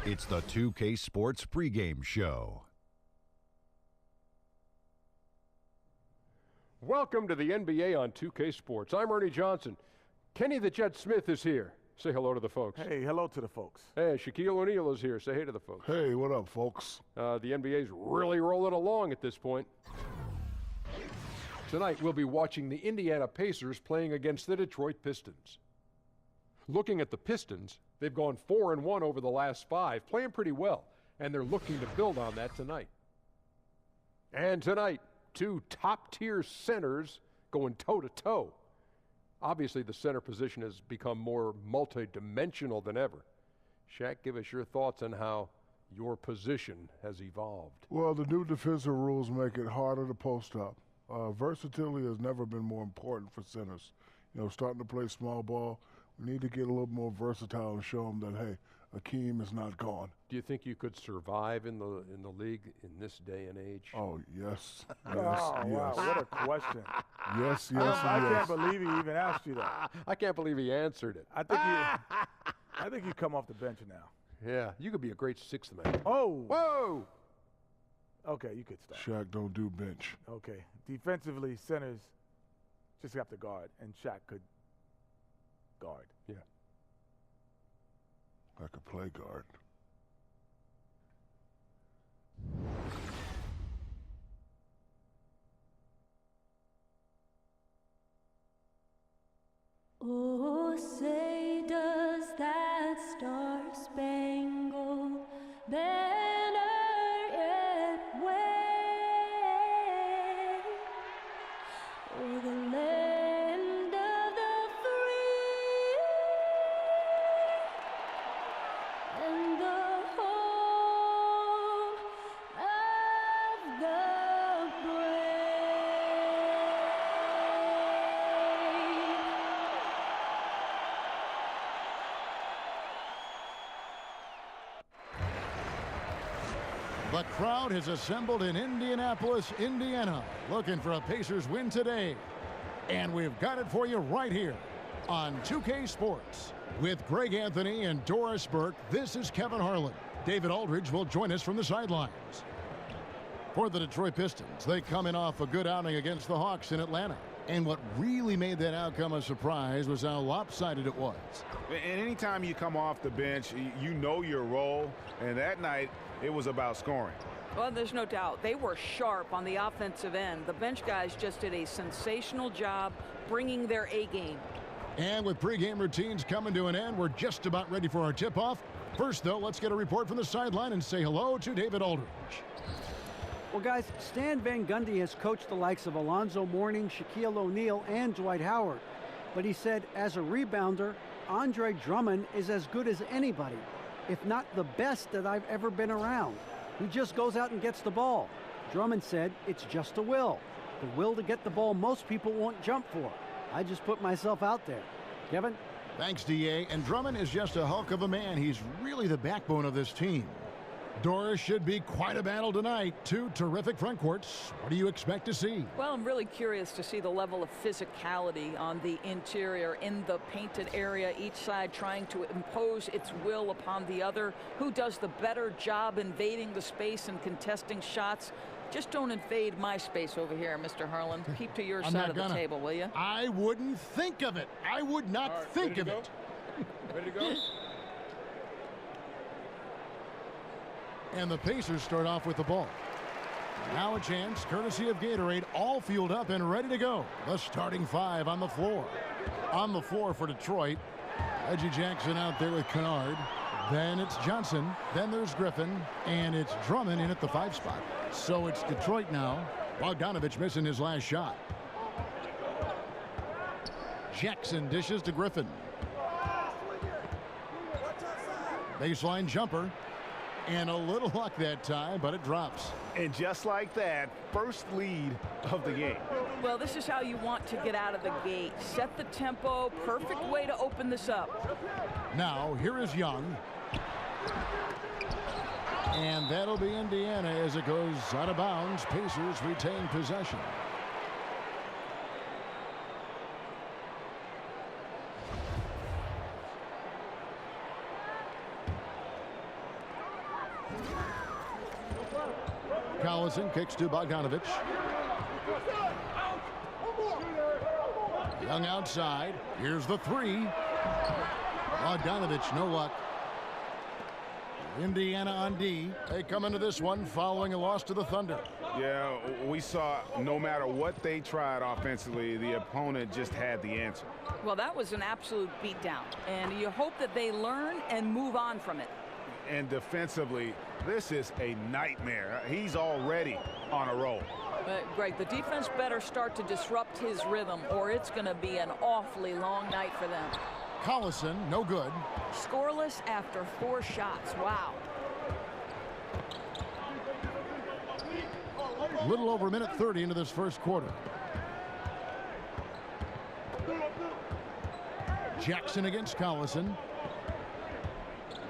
It's the 2K Sports pregame show. Welcome to the NBA on 2K Sports. I'm Ernie Johnson. Kenny the Jet Smith is here. Say hello to the folks. Hey, hello to the folks. Hey, Shaquille O'Neal is here. Say hey to the folks. Hey, what up, folks? The NBA's really rolling along at this point. Tonight, we'll be watching the Indiana Pacers playing against the Detroit Pistons. Looking at the Pistons, they've gone 4-1 over the last 5, playing pretty well, and they're looking to build on that tonight. And tonight, 2 top-tier centers going toe-to-toe. Obviously, the center position has become more multi-dimensional than ever. Shaq, give us your thoughts on how your position has evolved. Well, the new defensive rules make it harder to post up. Versatility has never been more important for centers. You know, starting to play small ball, we need to get a little more versatile and show them that, hey, Akeem is not gone. Do you think you could survive in the league in this day and age? Oh, yes. Oh, wow, what a question. Yes, I can't believe he even asked you that. I can't believe he answered it. I think you come off the bench now. Yeah, you could be a great sixth man. Oh. Whoa! Okay, you could stop. Shaq don't do bench. Okay. Defensively, centers just have to guard, and Shaq could guard. Yeah. I could play guard. Oh, say does that star-spangled banner yet wave o'er the land of the free and the home of the brave. The crowd has assembled in Indianapolis, Indiana, looking for a Pacers win today. And we've got it for you right here on 2K Sports. With Greg Anthony and Doris Burke, this is Kevin Harlan. David Aldridge will join us from the sidelines. For the Detroit Pistons, they come in off a good outing against the Hawks in Atlanta. And what really made that outcome a surprise was how lopsided it was. And anytime you come off the bench, you know your role. And that night, it was about scoring. Well, there's no doubt. They were sharp on the offensive end. The bench guys just did a sensational job bringing their A game. And with pregame routines coming to an end, we're just about ready for our tip-off. First, though, let's get a report from the sideline and say hello to David Aldridge. Well, guys, Stan Van Gundy has coached the likes of Alonzo Mourning, Shaquille O'Neal, and Dwight Howard. But he said, as a rebounder, Andre Drummond is as good as anybody, if not the best that I've ever been around. He just goes out and gets the ball. Drummond said it's just a will. The will to get the ball most people won't jump for. I just put myself out there. Kevin? Thanks, D.A. And Drummond is just a hulk of a man. He's really the backbone of this team. Doris, should be quite a battle tonight. 2 terrific front courts. What do you expect to see? Well, I'm really curious to see the level of physicality on the interior in the painted area, each side trying to impose its will upon the other. Who does the better job invading the space and contesting shots? Just don't invade my space over here, Mr. Harlan. Keep to your side of the table, will you? I wouldn't think of it. I would not think of it. Ready to go? And the Pacers start off with the ball. Now a chance, courtesy of Gatorade, all fueled up and ready to go. The starting 5 on the floor. On the floor for Detroit, Reggie Jackson out there with Kennard. Then it's Johnson. Then there's Griffin. And it's Drummond in at the 5 spot. So it's Detroit now. Bogdanovich missing his last shot. Jackson dishes to Griffin. Baseline jumper. And a little luck that time, but it drops. And just like that, first lead of the game. Well, this is how you want to get out of the gate. Set the tempo. Perfect way to open this up. Now, here is Young. And that'll be Indiana as it goes out of bounds. Pacers retain possession. Collison kicks to Bogdanovich. Young outside. Here's the three. Bogdanovich, no luck. Indiana on D. They come into this one following a loss to the Thunder. Yeah, we saw no matter what they tried offensively, the opponent just had the answer. Well, that was an absolute beatdown, and you hope that they learn and move on from it. And defensively, this is a nightmare. He's already on a roll. Greg, the defense better start to disrupt his rhythm, or it's going to be an awfully long night for them. Collison, no good. Scoreless after 4 shots. Wow. A little over a minute 30 into this first quarter. Jackson against Collison.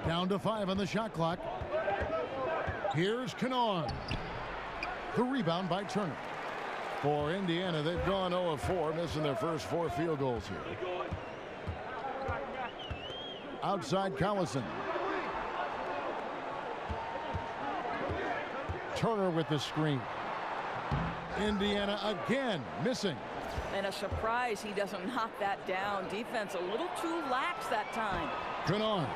Down to 5 on the shot clock. Here's Kennard. The rebound by Turner. For Indiana, they've gone 0 of 4, missing their first 4 field goals here. Outside Collison. Turner with the screen. Indiana again missing. And a surprise he doesn't knock that down. Defense a little too lax that time. Kennard.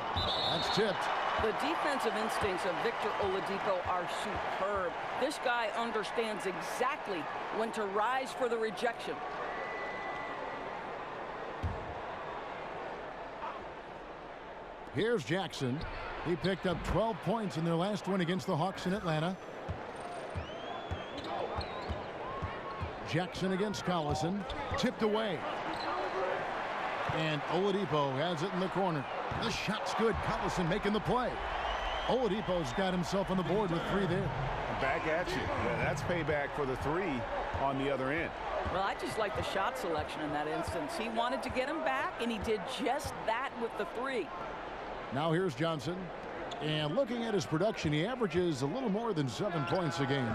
That's tipped. The defensive instincts of Victor Oladipo are superb. This guy understands exactly when to rise for the rejection. Here's Jackson. He picked up 12 points in their last win against the Hawks in Atlanta. Jackson against Collison. Tipped away. And Oladipo has it in the corner. The shot's good. Collison making the play. Oladipo's got himself on the board with 3 there. Back at you. Yeah, that's payback for the 3 on the other end. Well, I just like the shot selection in that instance. He wanted to get him back, and he did just that with the 3. Now here's Johnson. And looking at his production, he averages a little more than 7 points a game.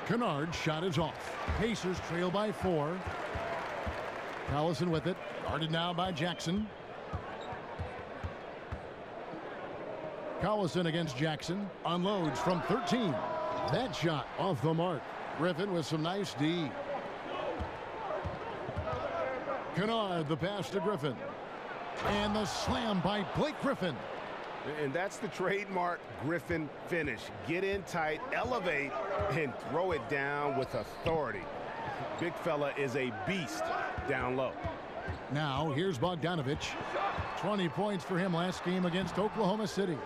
Kennard's shot is off. Pacers trail by 4. Collison with it. Guarded now by Jackson. Collison against Jackson. Unloads from 13. That shot off the mark. Griffin with some nice D. Kennard, the pass to Griffin. And the slam by Blake Griffin. And that's the trademark Griffin finish. Get in tight, elevate, and throw it down with authority. Big fella is a beast down low. Now here's Bogdanovich. 20 points for him last game against Oklahoma City.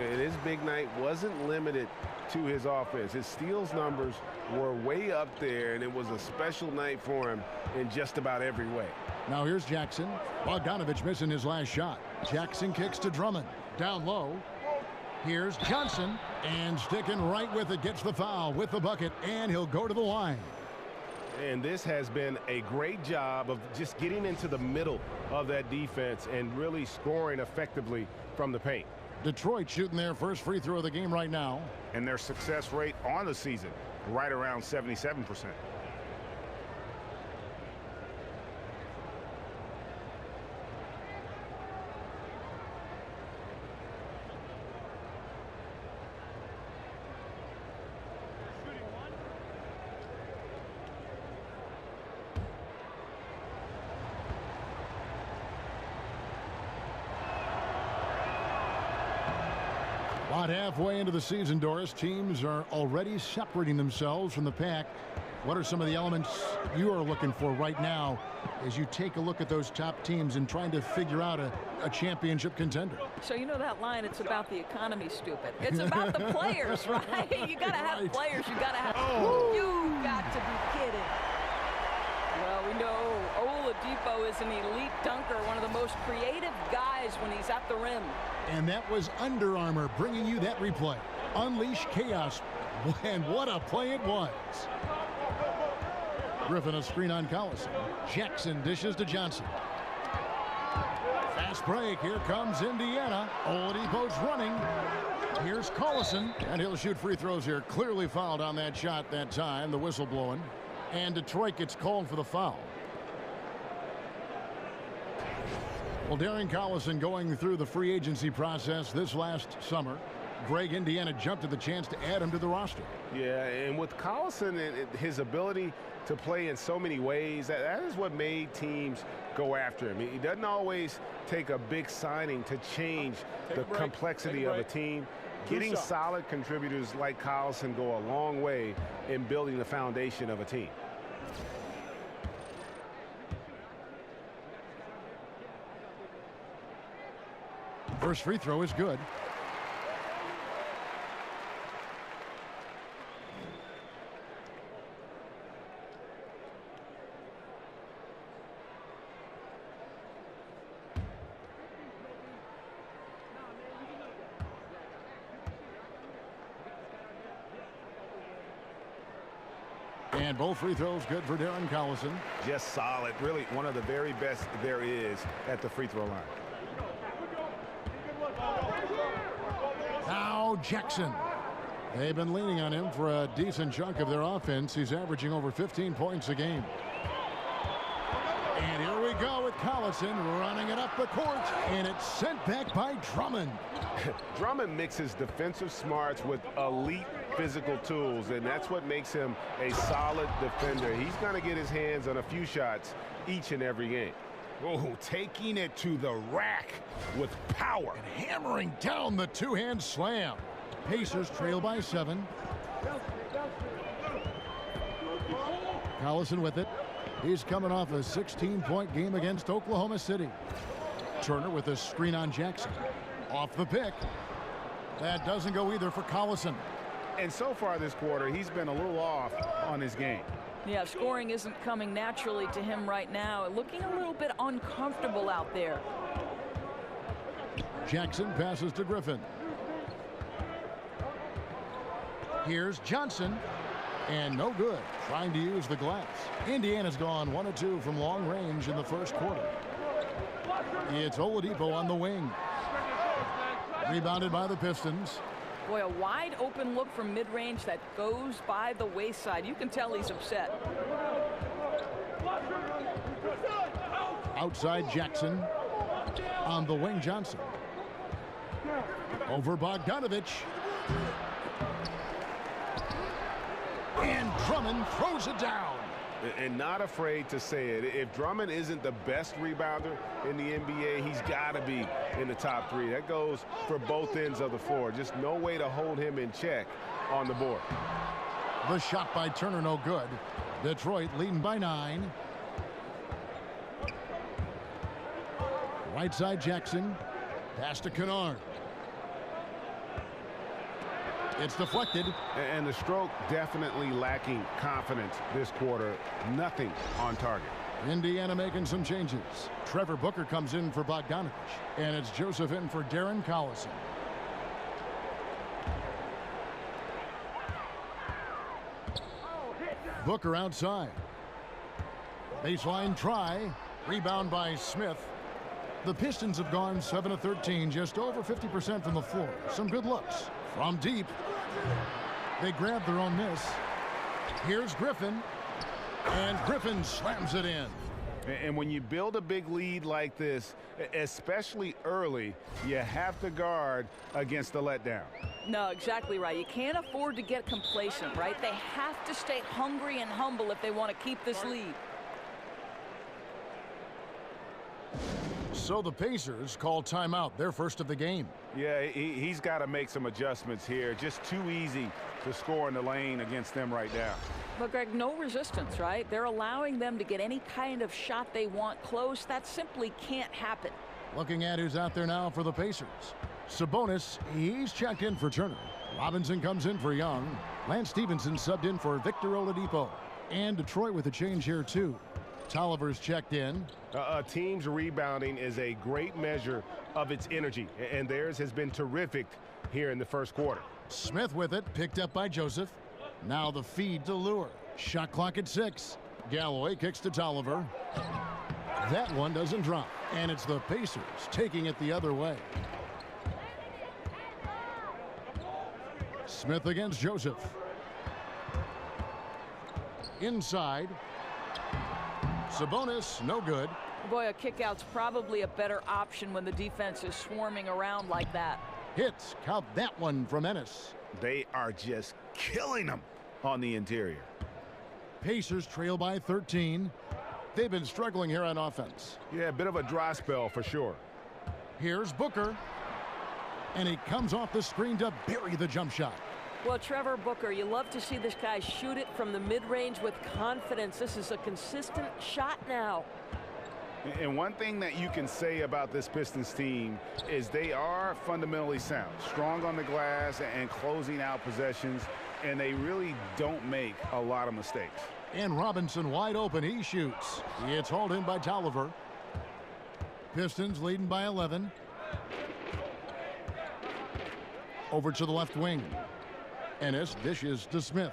And his big night wasn't limited to his offense. His steals numbers were way up there, and it was a special night for him in just about every way. Now here's Jackson. Bogdanovich missing his last shot. Jackson kicks to Drummond. Down low. Here's Johnson. And sticking right with it. Gets the foul with the bucket. And he'll go to the line. And this has been a great job of just getting into the middle of that defense and really scoring effectively from the paint. Detroit shooting their first free throw of the game right now. And their success rate on the season right around 77%. About halfway into the season, Doris, teams are already separating themselves from the pack. What are some of the elements you are looking for right now as you take a look at those top teams and trying to figure out a championship contender? So you know that line, it's about the economy, stupid. It's about the players, right? You got to have players. You got to have... You got to be kidding. Well, we know Oladipo is an elite dunker, one of the most creative guys when he's at the rim. And that was Under Armour bringing you that replay. Unleash chaos. And what a play it was. Griffin a screen on Collison. Jackson dishes to Johnson. Fast break. Here comes Indiana. Oladipo's running. Here's Collison. And he'll shoot free throws here. Clearly fouled on that shot that time. The whistle blowing. And Detroit gets called for the foul. Well, Darren Collison going through the free agency process this last summer. Greg, Indiana jumped at the chance to add him to the roster. Yeah, and with Collison and his ability to play in so many ways, that is what made teams go after him. He doesn't always take a big signing to change the complexity of a team. Getting solid contributors like Collison go a long way in building the foundation of a team. First free throw is good. And both free throws good for Darren Collison. Just solid. Really one of the very best there is at the free throw line. Now Jackson. They've been leaning on him for a decent chunk of their offense. He's averaging over 15 points a game. And here we go with Collison running it up the court. And it's sent back by Drummond. Drummond mixes defensive smarts with elite physical tools, and that's what makes him a solid defender. He's going to get his hands on a few shots each and every game. Oh, taking it to the rack with power. And hammering down the two-hand slam. Pacers trail by 7. Collison with it. He's coming off a 16-point game against Oklahoma City. Turner with a screen on Jackson. Off the pick. That doesn't go either for Collison. And so far this quarter, he's been a little off on his game. Yeah, scoring isn't coming naturally to him right now. Looking a little bit uncomfortable out there. Jackson passes to Griffin. Here's Johnson. And no good. Trying to use the glass. Indiana's gone 1 of 2 from long range in the first quarter. It's Oladipo on the wing. Rebounded by the Pistons. Boy, a wide open look from mid-range that goes by the wayside. You can tell he's upset. Outside Jackson. On the wing, Johnson. Over Bogdanovich. And Drummond throws it down. And not afraid to say it. If Drummond isn't the best rebounder in the NBA, he's got to be in the top 3. That goes for both ends of the floor. Just no way to hold him in check on the board. The shot by Turner, no good. Detroit leading by 9. Right side Jackson. Pass to Kennard. It's deflected. And the stroke definitely lacking confidence this quarter. Nothing on target. Indiana making some changes. Trevor Booker comes in for Bogdanovich. And it's Joseph in for Darren Collison. Booker outside. Baseline try. Rebound by Smith. The Pistons have gone 7 of 13, just over 50% from the floor. Some good looks. From deep. They grab their own miss. Here's Griffin. And Griffin slams it in. And when you build a big lead like this, especially early, you have to guard against the letdown. No, exactly right. You can't afford to get complacent, right? They have to stay hungry and humble if they want to keep this lead. So the Pacers call timeout, their first of the game. Yeah, he's got to make some adjustments here. Just too easy to score in the lane against them right now. But, Greg, no resistance, right? They're allowing them to get any kind of shot they want close. That simply can't happen. Looking at who's out there now for the Pacers. Sabonis, he's checked in for Turner. Robinson comes in for Young. Lance Stevenson subbed in for Victor Oladipo. And Detroit with a change here, too. Tolliver's checked in. A team's rebounding is a great measure of its energy, and theirs has been terrific here in the first quarter. Smith with it, picked up by Joseph. Now the feed to Lure. Shot clock at 6. Galloway kicks to Tolliver. That one doesn't drop, and it's the Pacers taking it the other way. Smith against Joseph. Inside. Sabonis, no good. Boy, a kickout's probably a better option when the defense is swarming around like that. Hits. Count that one from Ennis. They are just killing them on the interior. Pacers trail by 13. They've been struggling here on offense. Yeah, a bit of a dry spell for sure. Here's Booker. And he comes off the screen to bury the jump shot. Well, Trevor Booker, you love to see this guy shoot it from the mid-range with confidence. This is a consistent shot now. And one thing that you can say about this Pistons team is they are fundamentally sound, strong on the glass and closing out possessions, and they really don't make a lot of mistakes. And Robinson wide open. He shoots. It's hauled in by Tolliver. Pistons leading by 11. Over to the left wing. Ennis dishes to Smith.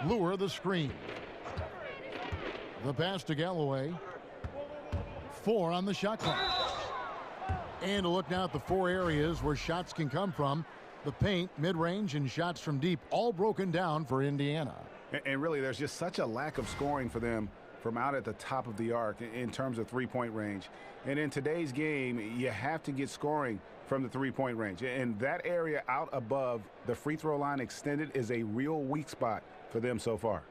Lure the screen. The pass to Galloway. 4 on the shot clock. And a look now at the 4 areas where shots can come from. The paint, mid-range, and shots from deep, all broken down for Indiana. And really, there's just such a lack of scoring for them from out at the top of the arc in terms of three-point range. And in today's game, you have to get scoring from the three-point range. And that area out above the free throw line extended is a real weak spot for them so far.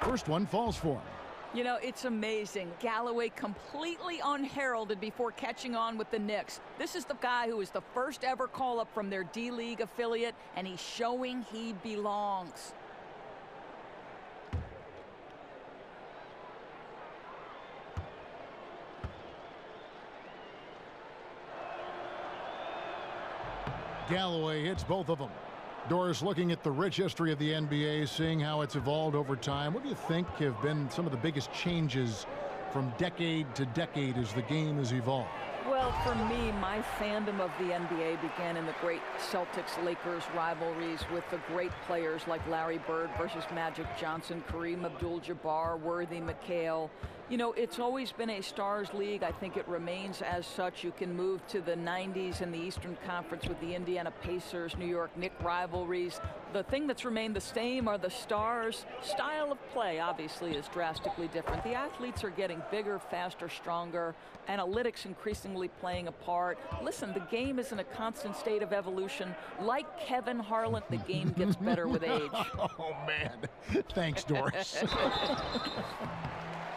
First one falls for him. You know, it's amazing. Galloway completely unheralded before catching on with the Knicks. This is the guy who was the first ever call-up from their D-League affiliate, and he's showing he belongs. Galloway hits both of them. Doris, looking at the rich history of the NBA, seeing how it's evolved over time, what do you think have been some of the biggest changes from decade to decade as the game has evolved? Well, for me, my fandom of the NBA began in the great Celtics-Lakers rivalries with the great players like Larry Bird versus Magic Johnson, Kareem Abdul-Jabbar, Worthy McHale. You know, it's always been a stars league. I think it remains as such. You can move to the 90s in the Eastern Conference with the Indiana Pacers, New York Knicks rivalries. The thing that's remained the same are the stars. Style of play, obviously, is drastically different. The athletes are getting bigger, faster, stronger. Analytics increasingly playing a part. Listen, the game is in a constant state of evolution. Like Kevin Harlan, the game gets better with age. Oh, man. Thanks, Doris.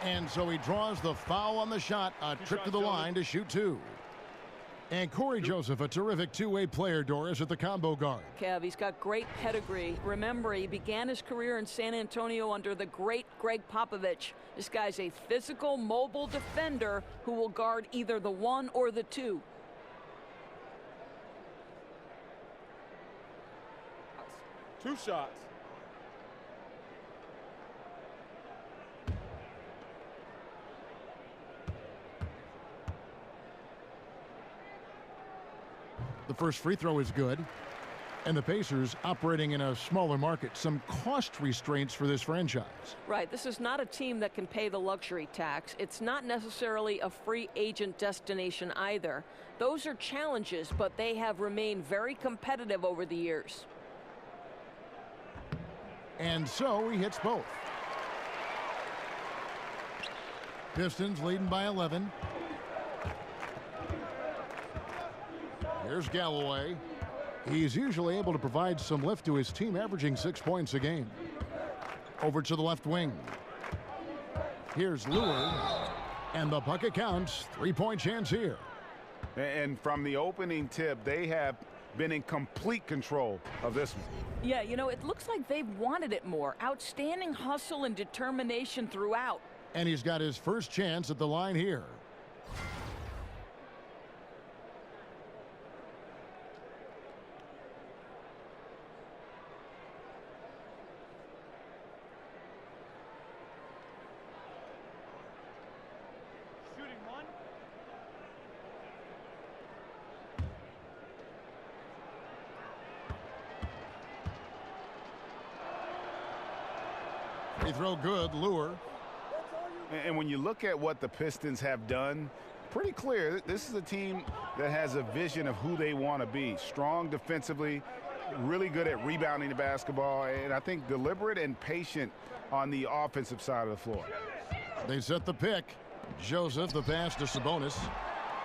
And so he draws the foul on the shot. A trip to the line to shoot 2. And Corey Joseph, a terrific two-way player, Doris, at the combo guard. Kev, he's got great pedigree. Remember, he began his career in San Antonio under the great Greg Popovich. This guy's a physical, mobile defender who will guard either the 1 or the 2. Two shots. The first free throw is good. And the Pacers operating in a smaller market. Some cost restraints for this franchise. Right. This is not a team that can pay the luxury tax. It's not necessarily a free agent destination either. Those are challenges, but they have remained very competitive over the years. And so he hits both. Pistons leading by 11. Here's Galloway. He's usually able to provide some lift to his team, averaging 6 points a game. Over to the left wing. Here's Lure. And the bucket counts. 3-point chance here. And from the opening tip, they have been in complete control of this one. Yeah, you know, it looks like they've wanted it more. Outstanding hustle and determination throughout. And he's got his first chance at the line here. Free throw good, Lure. And when you look at what the Pistons have done, pretty clear, this is a team that has a vision of who they want to be. Strong defensively, really good at rebounding the basketball, and I think deliberate and patient on the offensive side of the floor. They set the pick. Joseph, the pass to Sabonis.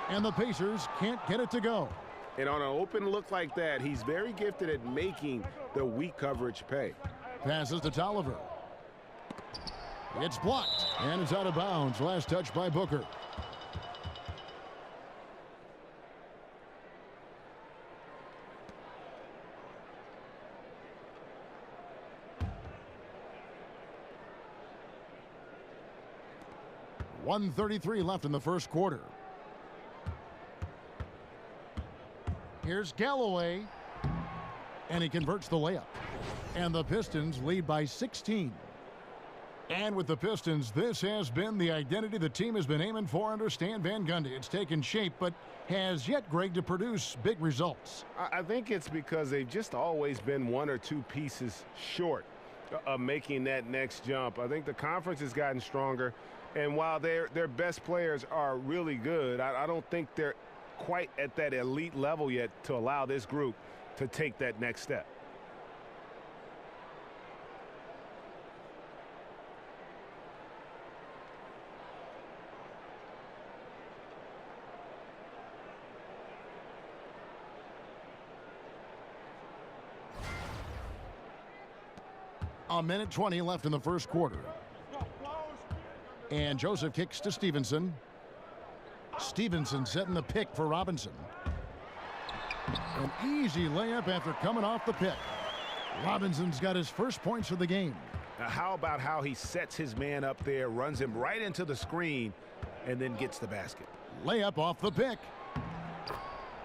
And the Pacers can't get it to go. And on an open look like that, he's very gifted at making the weak coverage pay. Passes to Tolliver. It's blocked, and it's out of bounds. Last touch by Booker. .133 left in the first quarter. Here's Galloway, and he converts the layup. And the Pistons lead by 16. And with the Pistons, this has been the identity the team has been aiming for under Stan Van Gundy. It's taken shape, but has yet, Greg, to produce big results. I think it's because they've just always been one or two pieces short of making that next jump. I think the conference has gotten stronger, and while their best players are really good, I don't think they're quite at that elite level yet to allow this group to take that next step. A minute 20 left in the first quarter. And Joseph kicks to Stevenson. Stevenson setting the pick for Robinson. An easy layup after coming off the pick. Robinson's got his first points of the game. Now, how about how he sets his man up there, runs him right into the screen, and then gets the basket. Layup off the pick.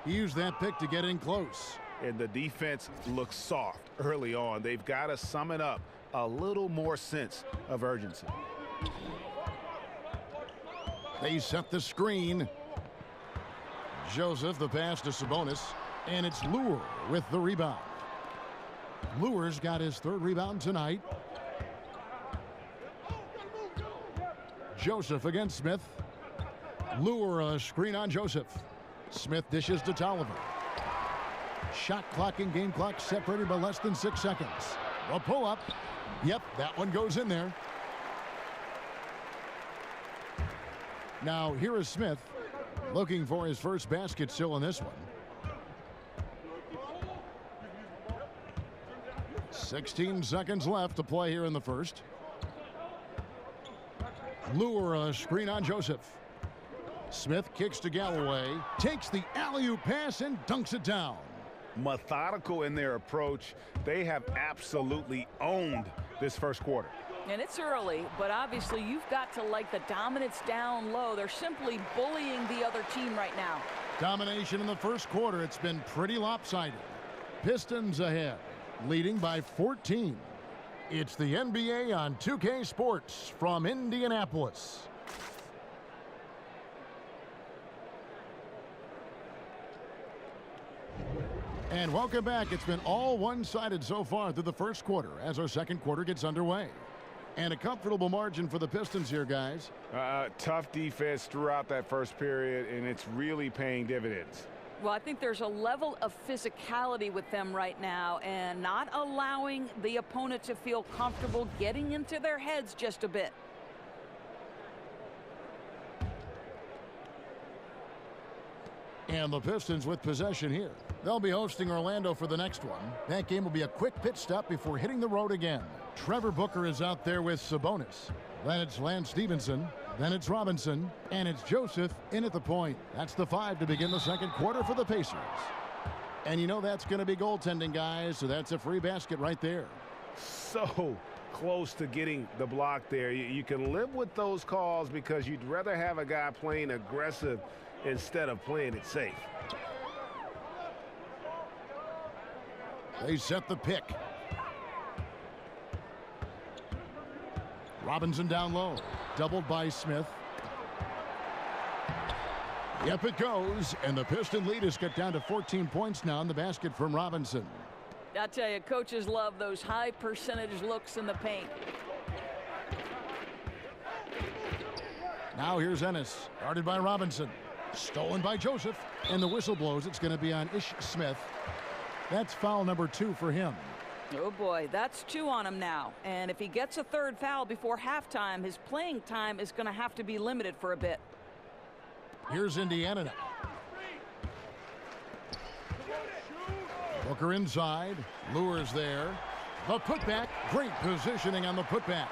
He used that pick to get in close. And the defense looks soft early on. They've got to sum it up. A little more sense of urgency. They set the screen. Joseph, the pass to Sabonis. And it's Lure with the rebound. Lure's got his third rebound tonight. Joseph against Smith. Lure a screen on Joseph. Smith dishes to Tolliver. Shot clock and game clock separated by less than 6 seconds. A pull-up. Yep, that one goes in there. Now, here is Smith looking for his first basket still in this one. 16 seconds left to play here in the first. Lure a screen on Joseph. Smith kicks to Galloway, takes the alley-oop pass and dunks it down. Methodical in their approach. They have absolutely owned this first quarter. And it's early, but obviously you've got to like the dominance down low. They're simply bullying the other team right now. Domination in the first quarter. It's been pretty lopsided. Pistons ahead, leading by 14. It's the NBA on 2K Sports from Indianapolis. And welcome back. It's been all one-sided so far through the first quarter as our second quarter gets underway. And a comfortable margin for the Pistons here, guys. Tough defense throughout that first period, and it's really paying dividends. Well, I think there's a level of physicality with them right now and not allowing the opponent to feel comfortable getting into their heads just a bit. And the Pistons with possession here. They'll be hosting Orlando for the next one. That game will be a quick pit stop before hitting the road again. Trevor Booker is out there with Sabonis. Then it's Lance Stevenson. Then it's Robinson. And it's Joseph in at the point. That's the 5 to begin the second quarter for the Pacers. And you know that's going to be goaltending, guys, so that's a free basket right there. So close to getting the block there. You can live with those calls because you'd rather have a guy playing aggressive instead of playing it safe. They set the pick. Robinson down low. Doubled by Smith. Yep, it goes. And the Piston lead has cut down to 14 points now in the basket from Robinson. I tell you, coaches love those high percentage looks in the paint. Now here's Ennis. Guarded by Robinson. Stolen by Joseph. And the whistle blows. It's going to be on Ish Smith. That's foul number 2 for him. Oh boy, that's 2 on him now. And if he gets a 3rd foul before halftime, his playing time is going to have to be limited for a bit. Here's Indiana now. Booker inside. Lures there. The putback. Great positioning on the putback.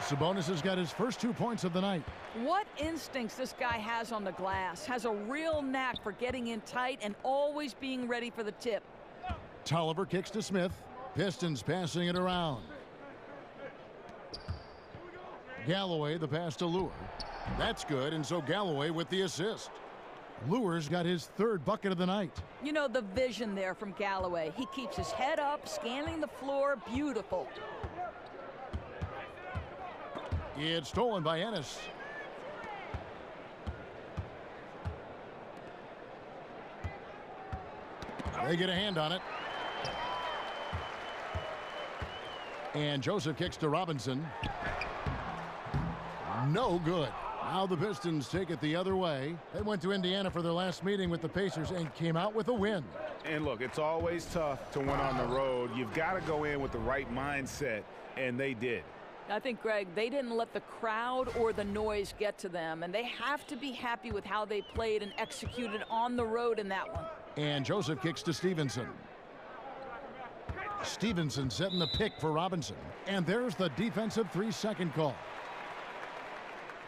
Sabonis has got his first 2 points of the night. What instincts this guy has on the glass. Has a real knack for getting in tight and always being ready for the tip. Tolliver kicks to Smith. Pistons passing it around. Galloway, the pass to Lure. That's good, and so Galloway with the assist. Lure's got his 3rd bucket of the night. You know, the vision there from Galloway. He keeps his head up, scanning the floor. Beautiful. It's stolen by Ennis. They get a hand on it. And Joseph kicks to Robinson. No good. Now the Pistons take it the other way. They went to Indiana for their last meeting with the Pacers and came out with a win. And look, it's always tough to win on the road. You've got to go in with the right mindset, and they did. I think, Greg, they didn't let the crowd or the noise get to them, and they have to be happy with how they played and executed on the road in that one. And Joseph kicks to Stevenson. Stevenson setting the pick for Robinson. And there's the defensive 3-second call.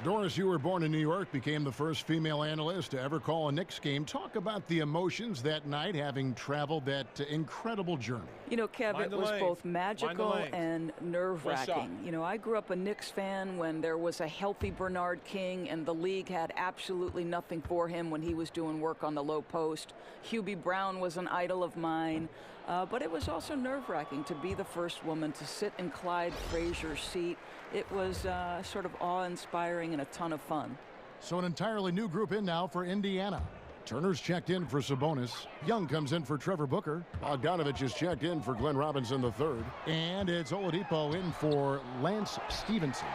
Doris, you were born in New York, became the first female analyst to ever call a Knicks game. Talk about the emotions that night, having traveled that incredible journey. You know, Kev, it was both magical and nerve-wracking. You know, I grew up a Knicks fan when there was a healthy Bernard King, and the league had absolutely nothing for him when he was doing work on the low post. Hubie Brown was an idol of mine. But it was also nerve-wracking to be the first woman to sit in Clyde Frazier's seat. It was sort of awe-inspiring and a ton of fun. So an entirely new group in now for Indiana. Turner's checked in for Sabonis. Young comes in for Trevor Booker. Bogdanovich is checked in for Glenn Robinson III. And it's Oladipo in for Lance Stevenson.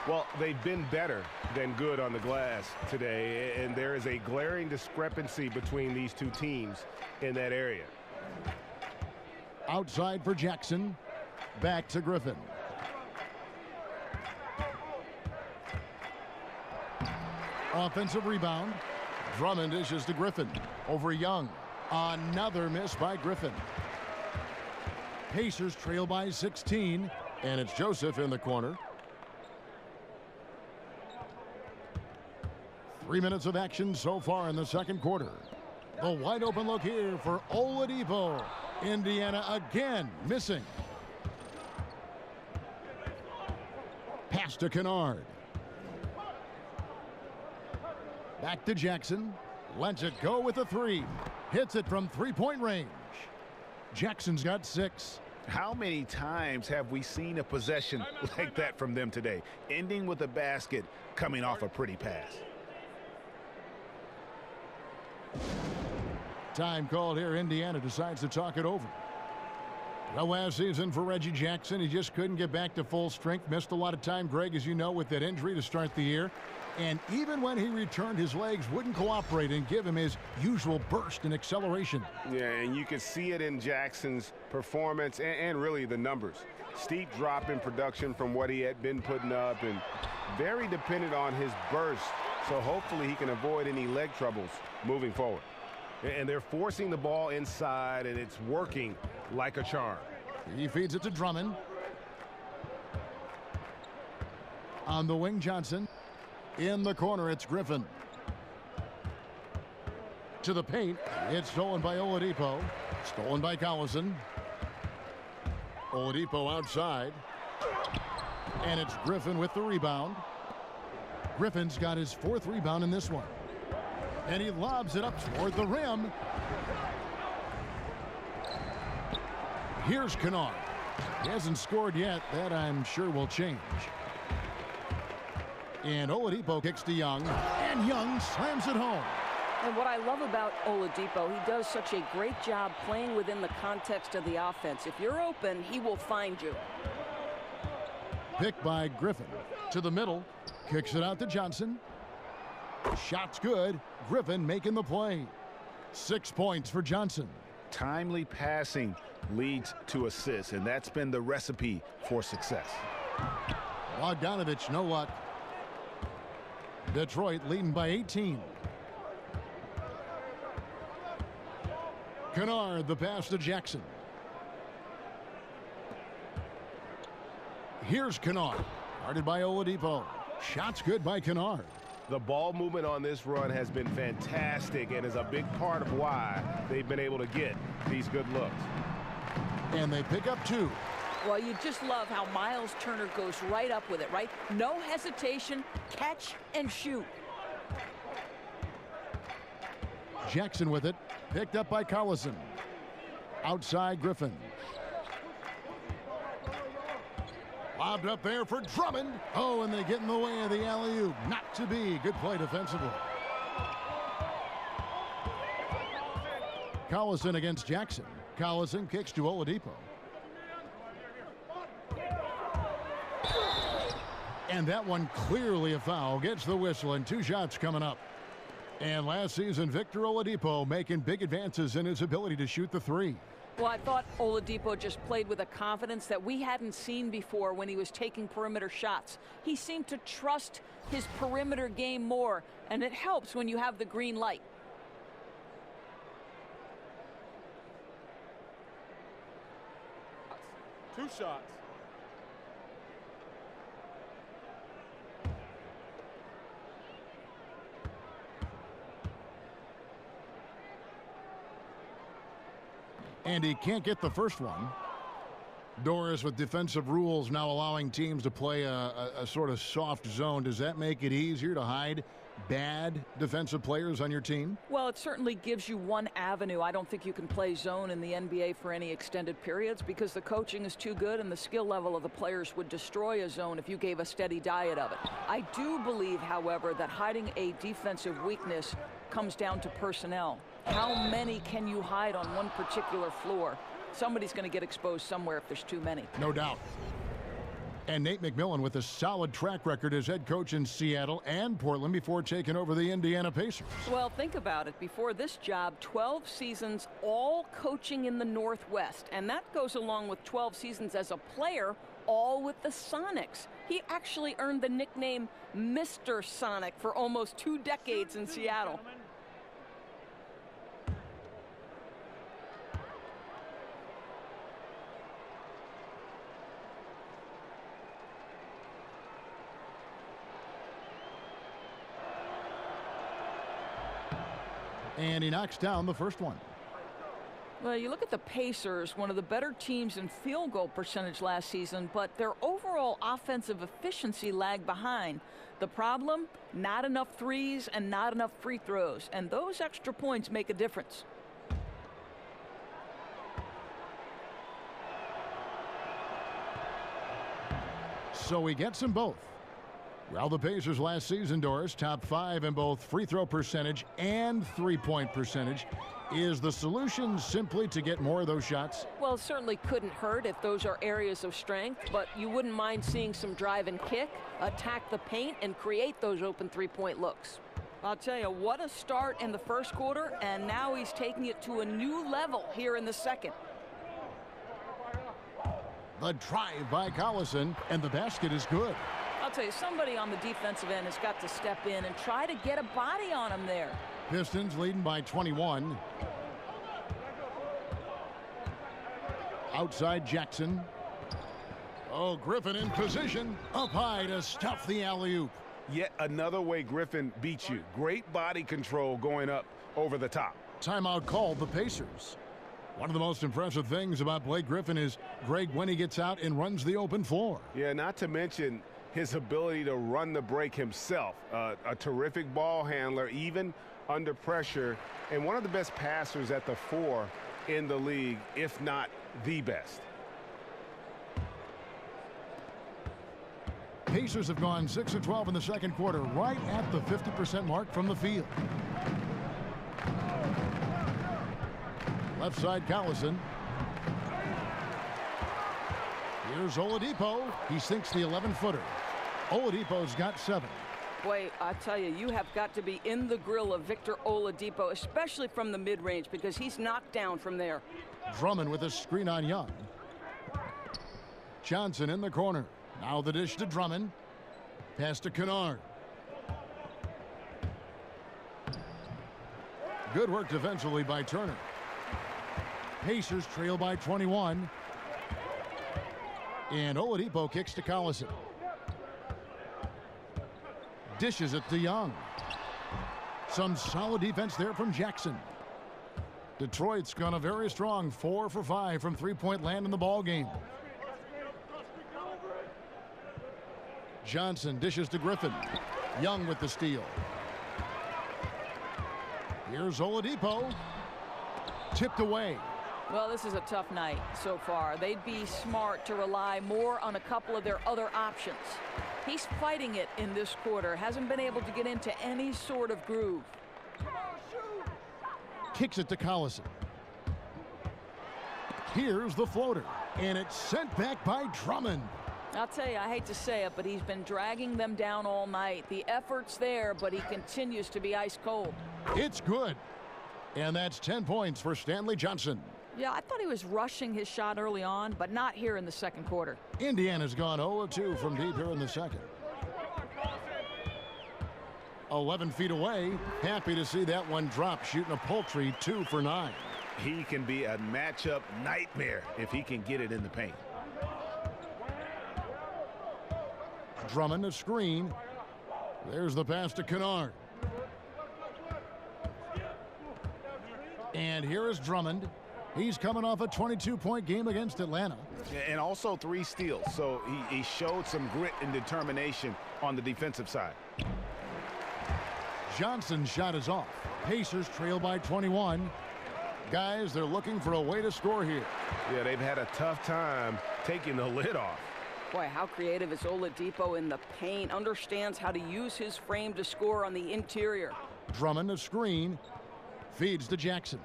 Well, they've been better than good on the glass today, and there is a glaring discrepancy between these two teams in that area. Outside for Jackson. Back to Griffin. Offensive rebound. Drummond dishes to Griffin. Over Young. Another miss by Griffin. Pacers trail by 16. And it's Joseph in the corner. 3 minutes of action so far in the second quarter. The wide open look here for Oladipo. Indiana again missing. Pass to Kennard. Back to Jackson. Lets it go with a 3. Hits it from 3-point range. Jackson's got 6. How many times have we seen a possession like that from them today? Ending with a basket, coming off a pretty pass. Time called here. Indiana decides to talk it over. The last season for Reggie Jackson, he just couldn't get back to full strength. Missed a lot of time, Greg, as you know, with that injury to start the year. And even when he returned, his legs wouldn't cooperate and give him his usual burst and acceleration. Yeah, and you can see it in Jackson's performance and really the numbers. Steep drop in production from what he had been putting up, and very dependent on his burst. So hopefully he can avoid any leg troubles moving forward. And they're forcing the ball inside, and it's working like a charm. He feeds it to Drummond. On the wing, Johnson. In the corner, it's Griffin. To the paint. It's stolen by Oladipo. Stolen by Collison. Oladipo outside. And it's Griffin with the rebound. Griffin's got his 4th rebound in this one. And he lobs it up toward the rim. Here's Kennard. He hasn't scored yet. That, I'm sure, will change. And Oladipo kicks to Young. And Young slams it home. And what I love about Oladipo, he does such a great job playing within the context of the offense. If you're open, he will find you. Picked by Griffin. To the middle. Kicks it out to Johnson. Shot's good. Griffin making the play. 6 points for Johnson. Timely passing leads to assists, and that's been the recipe for success. Bogdanovich, no luck. Detroit leading by 18. Kennard, the pass to Jackson. Here's Kennard. Guarded by Oladipo. Shots good by Kennard. The ball movement on this run has been fantastic and is a big part of why they've been able to get these good looks. And they pick up 2. Well, you just love how Miles Turner goes right up with it, right? No hesitation, catch and shoot. Jackson with it. Picked up by Collison. Outside Griffin. Lobbed up there for Drummond. Oh, and they get in the way of the alley-oop. Not to be. Good play defensively. Collison against Jackson. Collison kicks to Oladipo. And that one clearly a foul. Gets the whistle, and 2 shots coming up. And last season, Victor Oladipo making big advances in his ability to shoot the 3. Well, I thought Oladipo just played with a confidence that we hadn't seen before when he was taking perimeter shots. He seemed to trust his perimeter game more, and it helps when you have the green light. Two shots. And he can't get the first one. Doris, with defensive rules now allowing teams to play a sort of soft zone, does that make it easier to hide bad defensive players on your team? Well, it certainly gives you one avenue. I don't think you can play zone in the NBA for any extended periods because the coaching is too good and the skill level of the players would destroy a zone if you gave a steady diet of it. I do believe, however, that hiding a defensive weakness comes down to personnel. How many can you hide on one particular floor? Somebody's going to get exposed somewhere if there's too many. No doubt. And Nate McMillan with a solid track record as head coach in Seattle and Portland before taking over the Indiana Pacers. Well, think about it. Before this job, 12 seasons, all coaching in the Northwest. And that goes along with 12 seasons as a player, all with the Sonics. He actually earned the nickname Mr. Sonic for almost 2 decades in Seattle. And he knocks down the first one. Well, you look at the Pacers, one of the better teams in field goal percentage last season, but their overall offensive efficiency lagged behind. The problem? Not enough threes and not enough free throws. And those extra points make a difference. So he gets them both. Well, the Pacers last season, Doris, top 5 in both free throw percentage and three-point percentage. Is the solution simply to get more of those shots? Well, it certainly couldn't hurt if those are areas of strength, but you wouldn't mind seeing some drive and kick, attack the paint, and create those open three-point looks. I'll tell you, what a start in the first quarter, and now he's taking it to a new level here in the second. The drive by Collison, and the basket is good. I'll tell you, somebody on the defensive end has got to step in and try to get a body on him there. Pistons leading by 21. Outside Jackson. Oh, Griffin in position. Up high to stuff the alley-oop. Yet another way Griffin beats you. Great body control going up over the top. Timeout called the Pacers. One of the most impressive things about Blake Griffin is, Greg, when he gets out and runs the open floor. Yeah, not to mention his ability to run the break himself. A terrific ball handler, even under pressure, and one of the best passers at the 4 in the league, if not the best. Pacers have gone 6 of 12 in the second quarter, right at the 50% mark from the field. Left side, Collison. Here's Oladipo. He sinks the 11-footer. Oladipo's got 7. Boy, I tell you, you have got to be in the grill of Victor Oladipo, especially from the mid-range, because he's knocked down from there. Drummond with a screen on Young. Johnson in the corner. Now the dish to Drummond. Pass to Kennard. Good work defensively by Turner. Pacers trail by 21. And Oladipo kicks to Collison. Dishes it to Young. Some solid defense there from Jackson. Detroit's gone a very strong 4 for 5 from three-point land in the ball game. Johnson dishes to Griffin. Young with the steal. Here's Oladipo. Tipped away. Well, this is a tough night so far. They'd be smart to rely more on a couple of their other options. He's fighting it in this quarter. Hasn't been able to get into any sort of groove. Kicks it to Collison. Here's the floater. And it's sent back by Drummond. I'll tell you, I hate to say it, but he's been dragging them down all night. The effort's there, but he continues to be ice cold. It's good. And that's 10 points for Stanley Johnson. Yeah, I thought he was rushing his shot early on, but not here in the second quarter. Indiana's gone 0-2 from deep here in the second. 11 feet away. Happy to see that one drop, shooting a paltry 2 for 9. He can be a matchup nightmare if he can get it in the paint. Drummond a screen. There's the pass to Kennard. And here is Drummond. He's coming off a 22-point game against Atlanta. And also 3 steals. So he showed some grit and determination on the defensive side. Johnson's shot is off. Pacers trail by 21. Guys, they're looking for a way to score here. Yeah, they've had a tough time taking the lid off. Boy, how creative is Oladipo in the paint. Understands how to use his frame to score on the interior. Drummond a screen. Feeds to Jackson.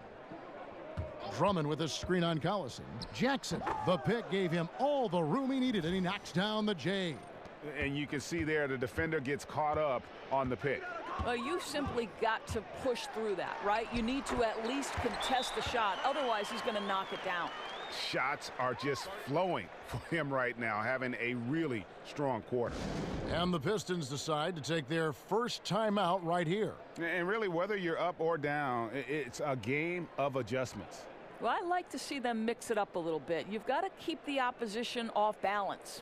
Drummond with a screen on Collison. Jackson, the pick gave him all the room he needed, and he knocks down the J. And you can see there the defender gets caught up on the pick. Well, you simply got to push through that, right? You need to at least contest the shot. Otherwise, he's going to knock it down. Shots are just flowing for him right now, having a really strong quarter. And the Pistons decide to take their first timeout right here. And really, whether you're up or down, it's a game of adjustments. Well, I like to see them mix it up a little bit. You've got to keep the opposition off balance.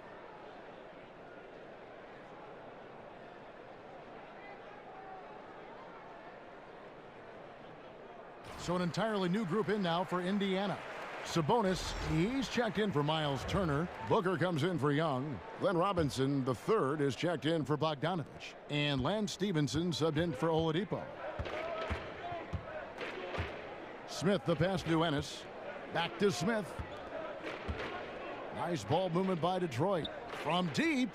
So an entirely new group in now for Indiana. Sabonis, he's checked in for Miles Turner. Booker comes in for Young. Glenn Robinson, the third, is checked in for Bogdanovich. And Lance Stevenson subbed in for Oladipo. Smith, the pass to Ennis. Back to Smith. Nice ball movement by Detroit. From deep.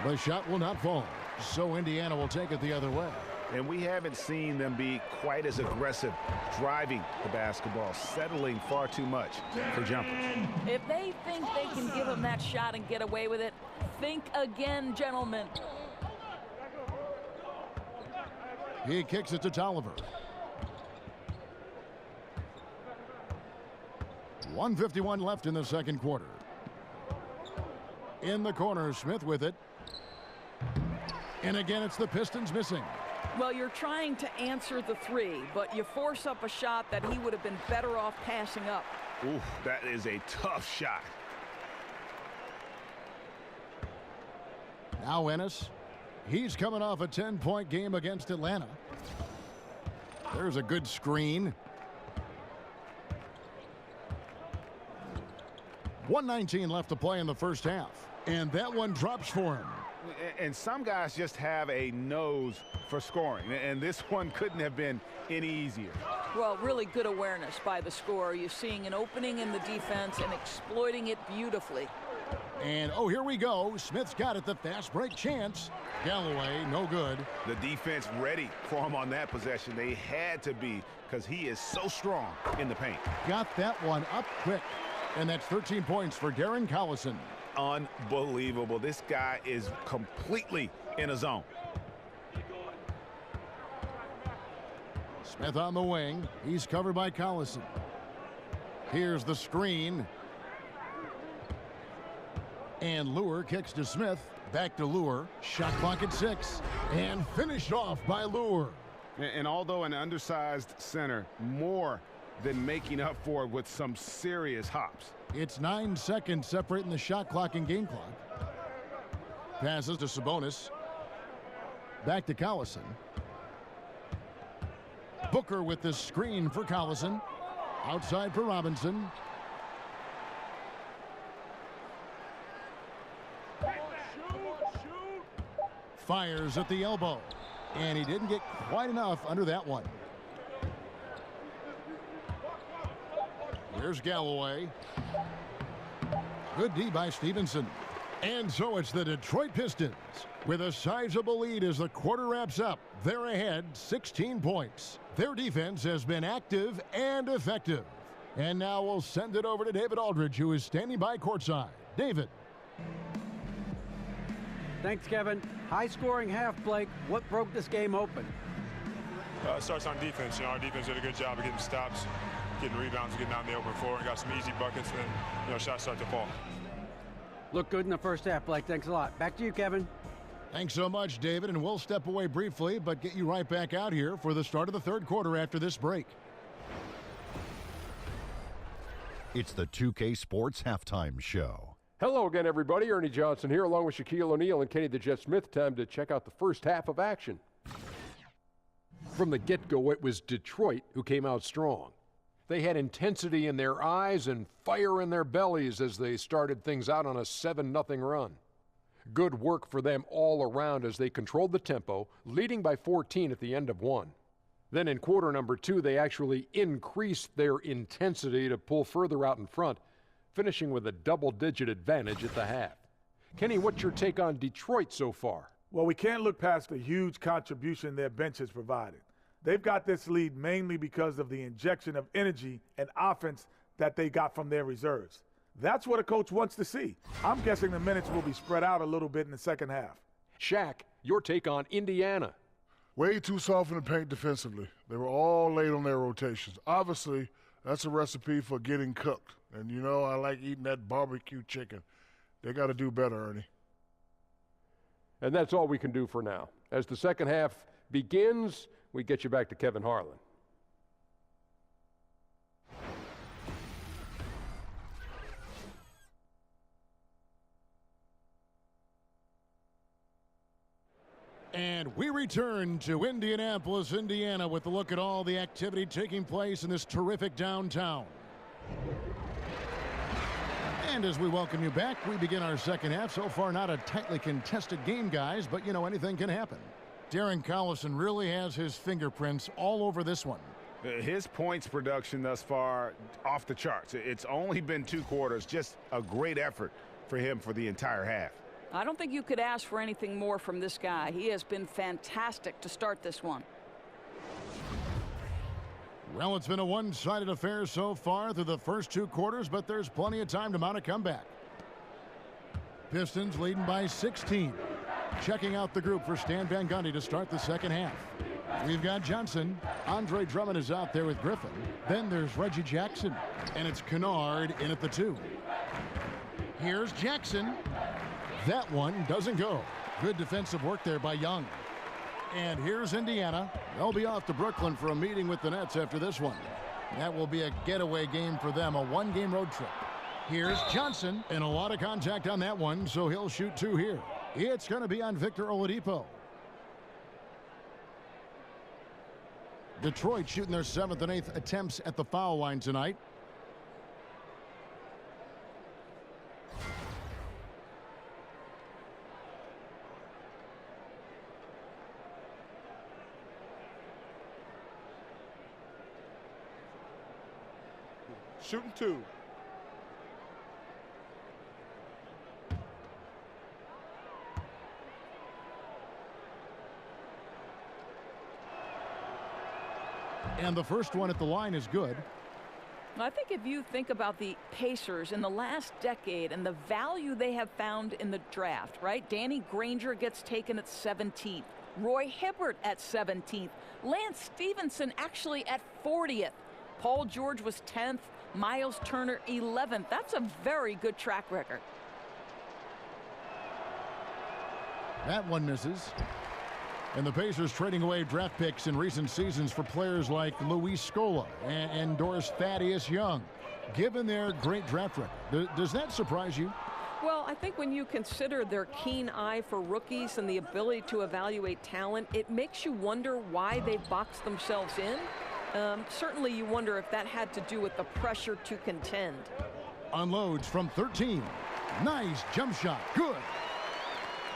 The shot will not fall. So Indiana will take it the other way. And we haven't seen them be quite as aggressive driving the basketball, settling far too much for jumpers. If they think they can give him that shot and get away with it, think again, gentlemen. He kicks it to Tolliver. 1:51 left in the second quarter. In the corner, Smith with it. And again, it's the Pistons missing. Well, you're trying to answer the three, but you force up a shot that he would have been better off passing up. Ooh, that is a tough shot. Now Ennis. He's coming off a 10-point game against Atlanta. There's a good screen. 1:19 left to play in the first half. And that one drops for him. And some guys just have a nose for scoring, and this one couldn't have been any easier. Well, really good awareness by the scorer. You're seeing an opening in the defense and exploiting it beautifully. And, oh, here we go. Smith's got it, the fast break chance. Galloway, no good. The defense ready for him on that possession. They had to be, because he is so strong in the paint. Got that one up quick. And that's 13 points for Darren Collison. unbelievable. This guy is completely in a zone. Smith on the wing. He's covered by Collison. Here's the screen. And Lure kicks to Smith. Back to Lure. Shot clock at 6. And finished off by Lure. And although an undersized center, more than making up for it with some serious hops. It's 9 seconds separating the shot clock and game clock. Passes to Sabonis. Back to Collison. Booker with the screen for Collison. Outside for Robinson. Fires at the elbow. And he didn't get quite enough under that one. Here's Galloway. Good D by Stevenson. And so it's the Detroit Pistons with a sizable lead as the quarter wraps up. They're ahead 16 points. Their defense has been active and effective. And now we'll send it over to David Aldridge, who is standing by courtside. David. Thanks, Kevin. High-scoring half, Blake. What broke this game open? It starts on defense. You know, our defense did a good job of getting stops, getting rebounds, getting out in the open floor, and got some easy buckets, and then, you know, shots start to fall. Looked good in the first half, Blake. Thanks a lot. Back to you, Kevin. Thanks so much, David, and we'll step away briefly, but get you right back out here for the start of the third quarter after this break. It's the 2K Sports Halftime Show. Hello again, everybody. Ernie Johnson here, along with Shaquille O'Neal and Kenny the Jet Smith. Time to check out the first half of action. From the get-go, it was Detroit who came out strong. They had intensity in their eyes and fire in their bellies as they started things out on a 7-0 run. Good work for them all around as they controlled the tempo, leading by 14 at the end of one. Then in quarter number 2, they actually increased their intensity to pull further out in front, finishing with a double-digit advantage at the half. Kenny, what's your take on Detroit so far? Well, we can't look past the huge contribution their bench has provided. They've got this lead mainly because of the injection of energy and offense that they got from their reserves. That's what a coach wants to see. I'm guessing the minutes will be spread out a little bit in the second half. Shaq, your take on Indiana? Way too soft in the paint defensively. They were all late on their rotations. Obviously, that's a recipe for getting cooked. And you know I like eating that barbecue chicken. They got to do better, Ernie. And that's all we can do for now. As the second half begins, we get you back to Kevin Harlan. And we return to Indianapolis, Indiana, with a look at all the activity taking place in this terrific downtown. And as we welcome you back, we begin our second half. So far, not a tightly contested game, guys, but, you know, anything can happen. Darren Collison really has his fingerprints all over this one. His points production thus far, off the charts. It's only been 2 quarters, just a great effort for him for the entire half. I don't think you could ask for anything more from this guy. He has been fantastic to start this one. Well, it's been a one-sided affair so far through the first 2 quarters, but there's plenty of time to mount a comeback. Pistons leading by 16. Checking out the group for Stan Van Gundy to start the second half. We've got Johnson. Andre Drummond is out there with Griffin. Then there's Reggie Jackson. And it's Kennard in at the 2. Here's Jackson. That one doesn't go. Good defensive work there by Young. And here's Indiana. They'll be off to Brooklyn for a meeting with the Nets after this one. That will be a getaway game for them, a 1-game road trip. Here's Johnson, and a lot of contact on that one, so he'll shoot 2 here. It's going to be on Victor Oladipo. Detroit shooting their 7th and 8th attempts at the foul line tonight. Shooting 2. And the first one at the line is good. I think if you think about the Pacers in the last decade and the value they have found in the draft, right? Danny Granger gets taken at 17th. Roy Hibbert at 17th. Lance Stevenson actually at 40th. Paul George was 10th. Miles Turner 11th. That's a very good track record. That one misses. And the Pacers trading away draft picks in recent seasons for players like Luis Scola and Doris Thaddeus Young. Given their great draft record, does that surprise you? Well, I think when you consider their keen eye for rookies and the ability to evaluate talent, it makes you wonder why they boxed themselves in. Certainly you wonder if that had to do with the pressure to contend. Unloads from 13. Nice jump shot. Good.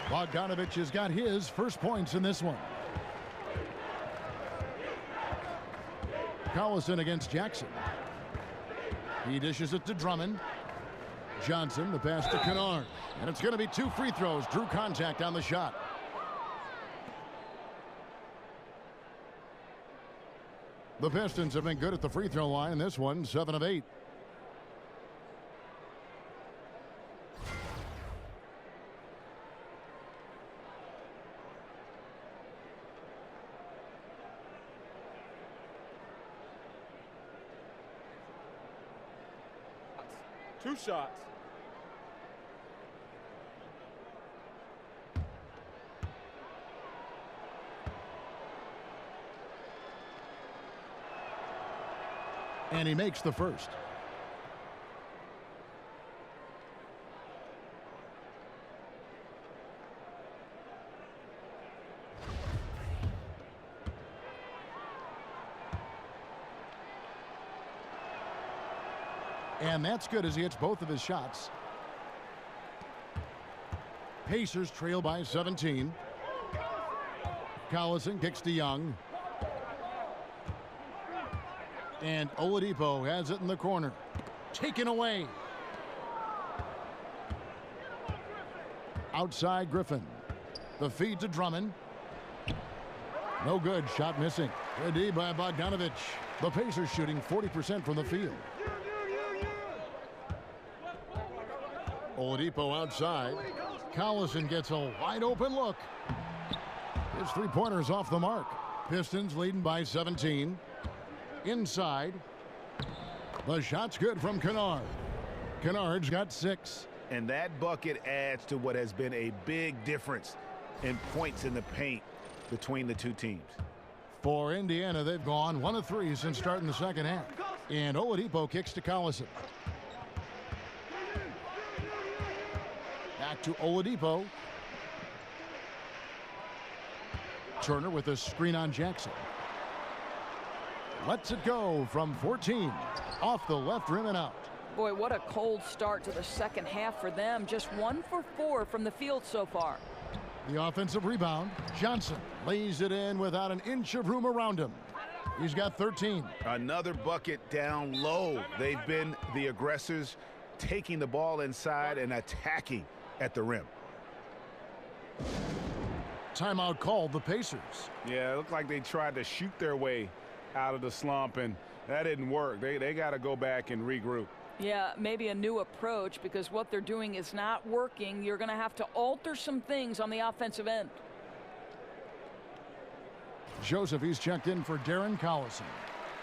Bogdanovich has got his first points in this one. Collison against Jackson. He dishes it to Drummond. Johnson, the pass to Kennard. And it's going to be 2 free throws. Drew contact on the shot. The Pistons have been good at the free throw line in this one, 7 of 8. Two shots. And he makes the first. And that's good as he hits both of his shots. Pacers trail by 17. Collison kicks to Young. And Oladipo has it in the corner. Taken away. Outside Griffin. The feed to Drummond. No good. Shot missing. Good D by Bogdanovich. The Pacers shooting 40% from the field. Oladipo outside. Collison gets a wide open look. His three-pointer's off the mark. Pistons leading by 17. Inside. The shot's good from Kennard. Kennard's got 6. And that bucket adds to what has been a big difference in points in the paint between the two teams. For Indiana, they've gone 1 of 3 since starting the second half. And Oladipo kicks to Collison. Back to Oladipo. Turner with a screen on Jackson. Lets it go from 14. Off the left rim and out. Boy, what a cold start to the second half for them. Just 1 for 4 from the field so far. The offensive rebound. Johnson lays it in without an inch of room around him. He's got 13. Another bucket down low. They've been the aggressors, taking the ball inside and attacking at the rim. Timeout called the Pacers. Yeah, it looked like they tried to shoot their way out of the slump, and that didn't work. They got to go back and regroup. Yeah, maybe a new approach, because what they're doing is not working. You're going to have to alter some things on the offensive end. Joseph, he's checked in for Darren Collison.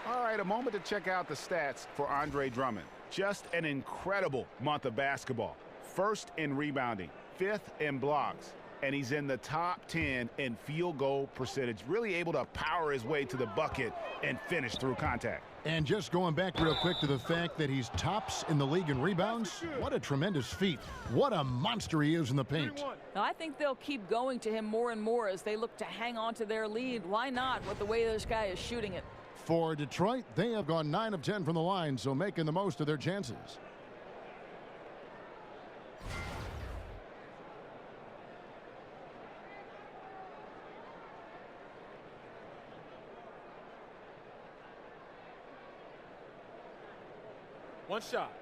All right, a moment to check out the stats for Andre Drummond. Just an incredible month of basketball. 1st in rebounding, 5th in blocks, and he's in the top 10 in field goal percentage. Really able to power his way to the bucket and finish through contact. And just going back real quick to the fact that he's tops in the league in rebounds. What a tremendous feat. What a monster he is in the paint. Now, I think they'll keep going to him more and more as they look to hang on to their lead. Why not with the way this guy is shooting it? For Detroit, they have gone 9 of 10 from the line, so making the most of their chances. One shot.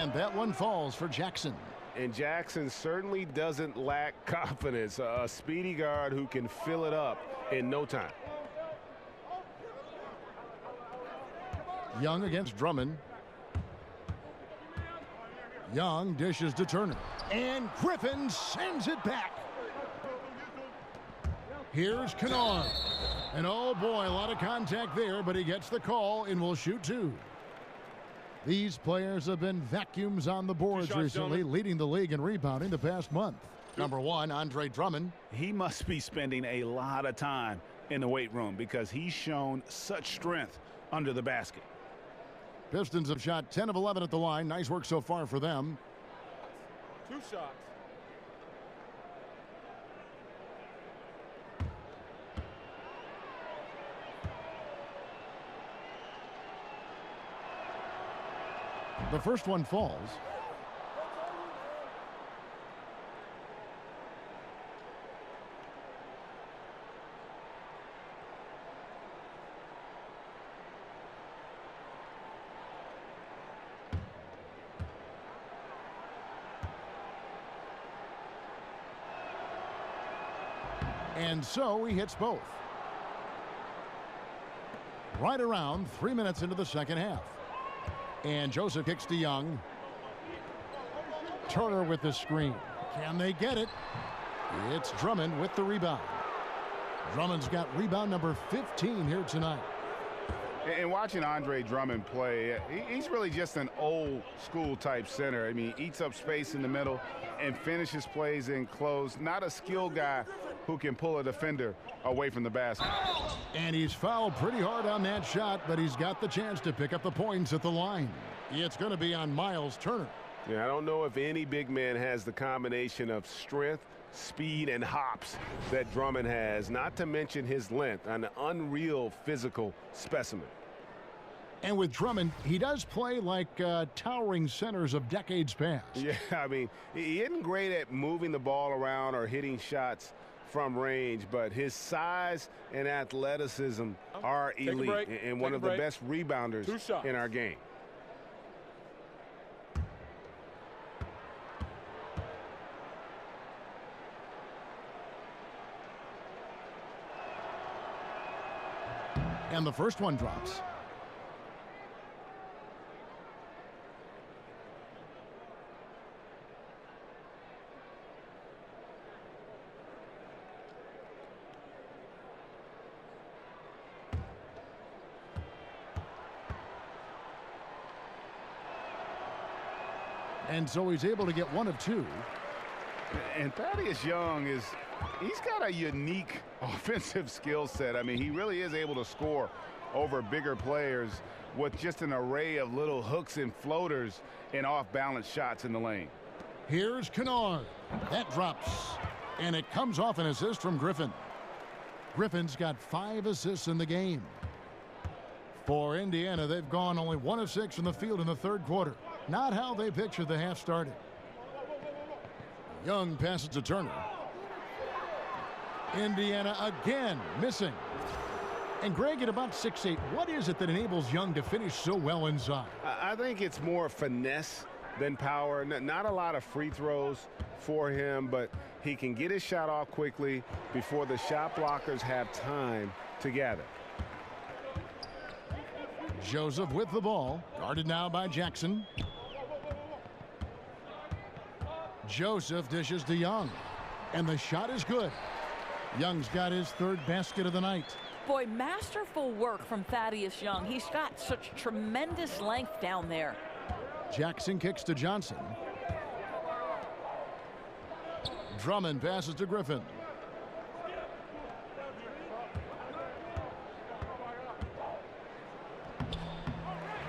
And that one falls for Jackson. And Jackson certainly doesn't lack confidence. A speedy guard who can fill it up in no time. Young against Drummond. Young dishes to Turner. And Griffin sends it back. Here's Kennard. And oh boy, a lot of contact there, but he gets the call and will shoot two. These players have been vacuums on the boards recently, leading the league in rebounding the past month. Number one, Andre Drummond. He must be spending a lot of time in the weight room because he's shown such strength under the basket. Pistons have shot 10 of 11 at the line. Nice work so far for them. 2 shots. The first one falls. And so he hits both. Right around 3 minutes into the second half. And Joseph kicks to Young. Turner with the screen. Can they get it? It's Drummond with the rebound. Drummond's got rebound number 15 here tonight. And watching Andre Drummond play, he's really just an old school type center. I mean, he eats up space in the middle and finishes plays in close. Not a skilled guy who can pull a defender away from the basket. And he's fouled pretty hard on that shot, but he's got the chance to pick up the points at the line. It's going to be on Miles Turner. Yeah, I don't know if any big man has the combination of strength, speed, and hops that Drummond has, not to mention his length, an unreal physical specimen. And with Drummond, he does play like towering centers of decades past. Yeah, I mean, he isn't great at moving the ball around or hitting shots from range, but his size and athleticism are elite and one of the best rebounders in our game. And the first one drops. And so he's able to get one of two. And Thaddeus Young he's got a unique offensive skill set. I mean, he really is able to score over bigger players with just an array of little hooks and floaters and off-balance shots in the lane. Here's Kennard. That drops. And it comes off an assist from Griffin. Griffin's got 5 assists in the game. For Indiana, they've gone only 1 of 6 from the field in the third quarter. Not how they pictured the half started. Young passes to Turner. Indiana again missing. And Greg, at about 6'8", what is it that enables Young to finish so well inside? I think it's more finesse than power. Not a lot of free throws for him, but he can get his shot off quickly before the shot blockers have time to gather. Joseph with the ball, guarded now by Jackson. Joseph dishes to Young, and the shot is good. Young's got his 3rd basket of the night. Boy, masterful work from Thaddeus Young. He's got such tremendous length down there. Jackson kicks to Johnson. Drummond passes to Griffin.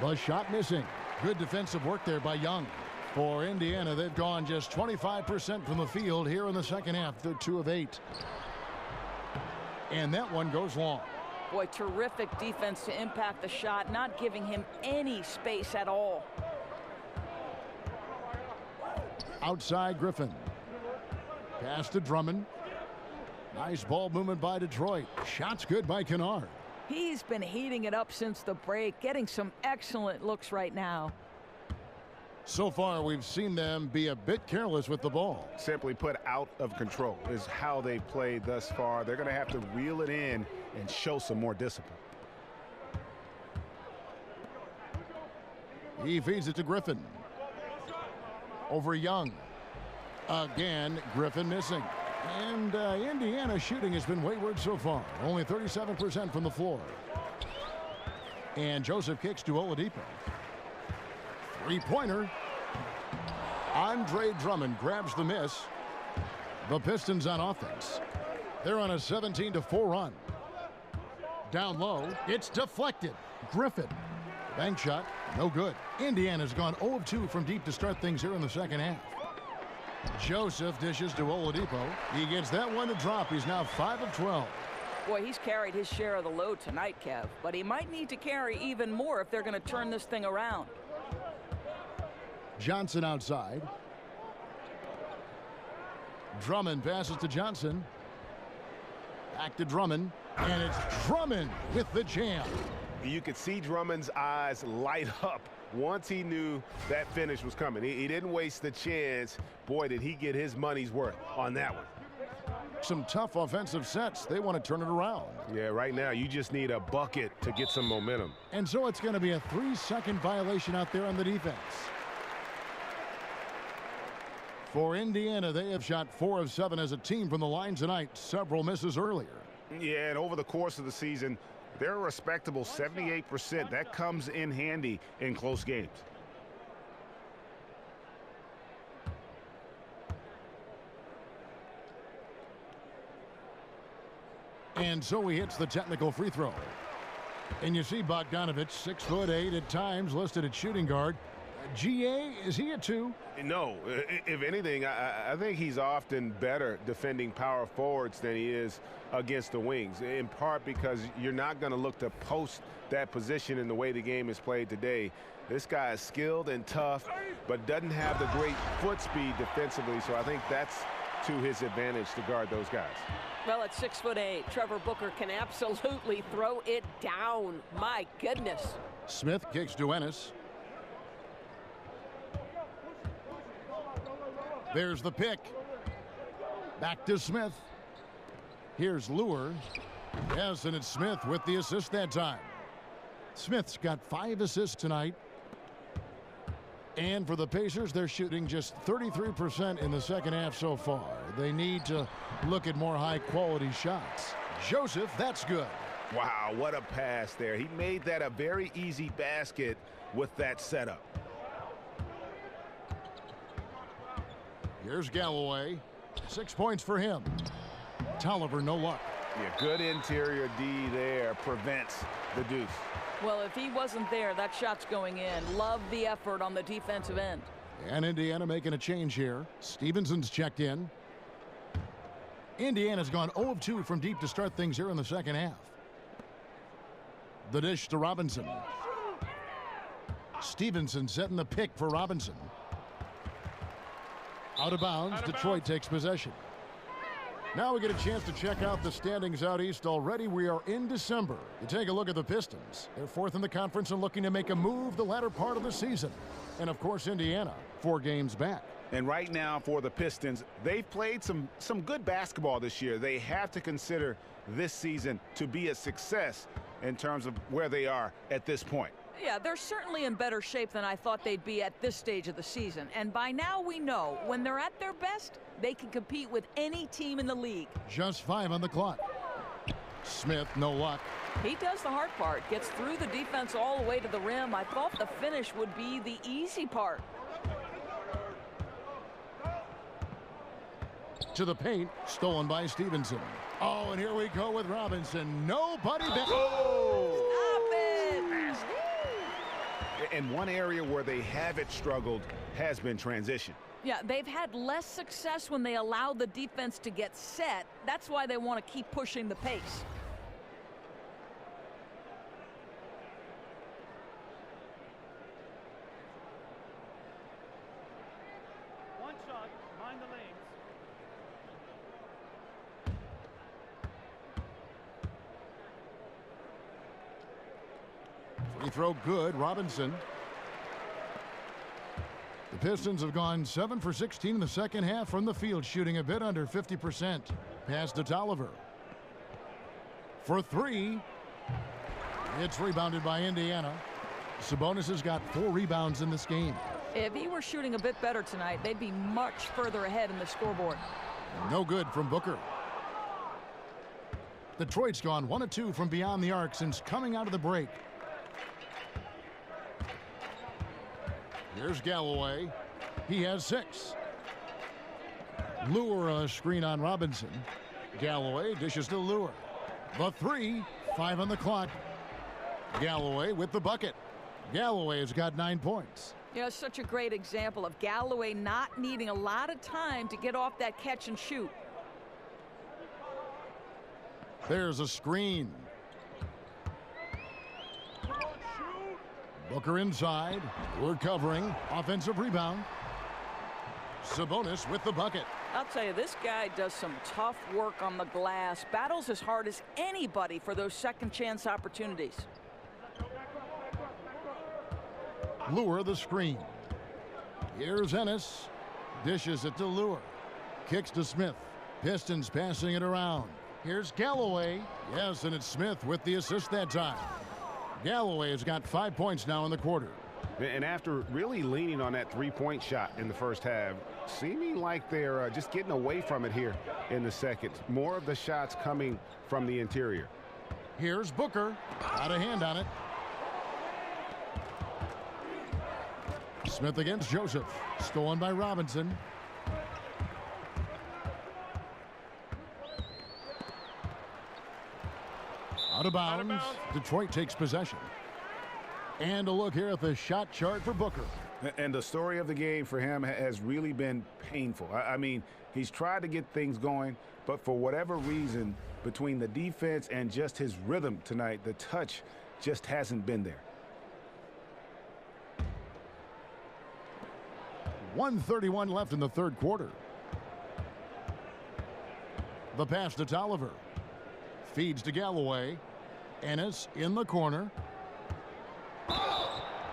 The shot missing. Good defensive work there by Young. For Indiana, they've gone just 25% from the field here in the second half. They're 2 of 8. And that one goes long. Boy, terrific defense to impact the shot, not giving him any space at all. Outside Griffin. Pass to Drummond. Nice ball movement by Detroit. Shots good by Kennard. He's been heating it up since the break, getting some excellent looks right now. So far, we've seen them be a bit careless with the ball. Simply put, out of control is how they played thus far. They're going to have to reel it in and show some more discipline. He feeds it to Griffin. Over Young. Again, Griffin missing. And Indiana shooting has been wayward so far. Only 37% from the floor. And Joseph kicks to Oladipo. Three-pointer. Andre Drummond grabs the miss. The Pistons on offense. They're on a 17-4 run. Down low, it's deflected. Griffin. Bank shot, no good. Indiana's gone 0 of 2 from deep to start things here in the second half. Joseph dishes to Oladipo. He gets that one to drop. He's now 5 of 12. Boy, he's carried his share of the load tonight, Kev. But he might need to carry even more if they're going to turn this thing around. Johnson outside. Drummond passes to Johnson. Back to Drummond. And it's Drummond with the jam. You could see Drummond's eyes light up once he knew that finish was coming. He didn't waste the chance. Boy, did he get his money's worth on that one. Some tough offensive sets. They want to turn it around. Yeah, right now you just need a bucket to get some momentum. And so it's going to be a 3-second violation out there on the defense. For Indiana, they have shot 4 of 7 as a team from the line tonight. Several misses earlier. Yeah, and over the course of the season, they're a respectable 78%. That comes in handy in close games. And so he hits the technical free throw. And you see Bogdanovich, 6'8" at times, listed at shooting guard. GA, is he a 2? No, if anything, I think he's often better defending power forwards than he is against the wings, in part because you're not going to look to post that position in the way the game is played today. This guy is skilled and tough, but doesn't have the great foot speed defensively, so I think that's to his advantage to guard those guys. Well, at 6'8", Trevor Booker can absolutely throw it down. My goodness. Smith kicks to Ennis. There's the pick. Back to Smith. Here's Lure. Yes, and it's Smith with the assist that time. Smith's got 5 assists tonight. And for the Pacers, they're shooting just 33% in the second half so far. They need to look at more high-quality shots. Joseph, that's good. Wow, what a pass there. He made that a very easy basket with that setup. Here's Galloway. 6 points for him. Tolliver, no luck. Yeah, good interior D there. Prevents the deuce. Well, if he wasn't there, that shot's going in. Love the effort on the defensive end. And Indiana making a change here. Stevenson's checked in. Indiana's gone 0 of 2 from deep to start things here in the second half. The dish to Robinson. Stevenson setting the pick for Robinson. Out of bounds, Detroit takes possession. Now we get a chance to check out the standings out east. Already we are in December. You take a look at the Pistons. They're 4th in the conference and looking to make a move the latter part of the season. And of course Indiana, 4 games back. And right now for the Pistons, they've played some good basketball this year. They have to consider this season to be a success in terms of where they are at this point. Yeah, they're certainly in better shape than I thought they'd be at this stage of the season. And by now we know when they're at their best, they can compete with any team in the league. Just 5 on the clock. Smith, no luck. He does the hard part, gets through the defense all the way to the rim. I thought the finish would be the easy part. To the paint, stolen by Stevenson. Oh, and here we go with Robinson. Nobody back. Oh! Stop it! And one area where they haven't struggled has been transition. Yeah, they've had less success when they allow the defense to get set. That's why they want to keep pushing the pace. One shot, mind the lanes. Free throw good, Robinson. The Pistons have gone 7 for 16 in the second half from the field, shooting a bit under 50%. Pass to Tolliver. For three. It's rebounded by Indiana. Sabonis has got 4 rebounds in this game. If he were shooting a bit better tonight, they'd be much further ahead in the scoreboard. No good from Booker. Detroit's gone 1 of 2 from beyond the arc since coming out of the break. Here's Galloway. He has 6. Lure a screen on Robinson. Galloway dishes to Lure. The 3, 5 on the clock. Galloway with the bucket. Galloway has got 9 points. Yeah, such a great example of Galloway not needing a lot of time to get off that catch and shoot. There's a screen. Booker inside. We're covering. Offensive rebound. Sabonis with the bucket. I'll tell you, this guy does some tough work on the glass. Battles as hard as anybody for those second chance opportunities. Lure the screen. Here's Ennis. Dishes it to Lure. Kicks to Smith. Pistons passing it around. Here's Galloway. Yes, and it's Smith with the assist that time. Galloway has got 5 points now in the quarter. And after really leaning on that three-point shot in the first half, seeming like they're just getting away from it here in the second. More of the shots coming from the interior. Here's Booker. Out of hand on it. Smith against Joseph. Stolen by Robinson. Out of bounds. Detroit takes possession. And a look here at the shot chart for Booker. And the story of the game for him has really been painful. I mean, he's tried to get things going, but for whatever reason, between the defense and just his rhythm tonight, the touch just hasn't been there. 1:31 left in the third quarter. The pass to Tolliver. Feeds to Galloway. Ennis in the corner.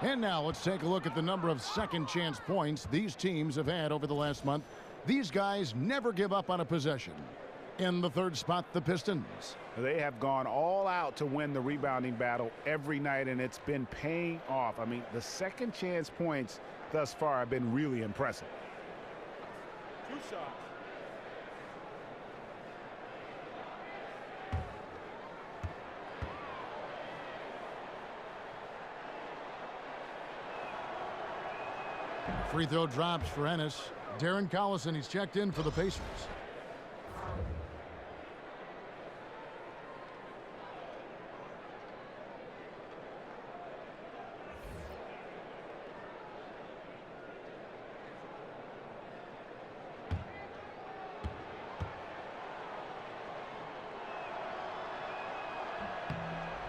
And now let's take a look at the number of second chance points these teams have had over the last month. These guys never give up on a possession. In the third spot, the Pistons. They have gone all out to win the rebounding battle every night, and it's been paying off. I mean, the second chance points thus far have been really impressive. 2 shots. Free throw drops for Ennis. Darren Collison, he's checked in for the Pacers.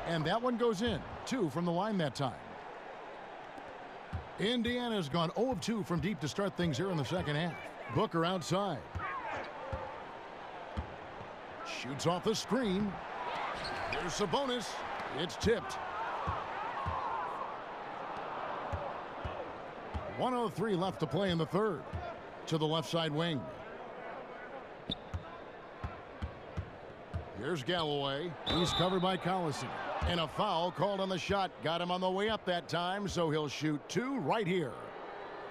And that one goes in. 2 from the line that time. Indiana's gone 0 of 2 from deep to start things here in the second half. Booker outside. Shoots off the screen. Here's Sabonis. It's tipped. 1:03 left to play in the third. To the left side wing. Here's Galloway. He's covered by Collison. And a foul called on the shot. Got him on the way up that time, so he'll shoot 2 right here.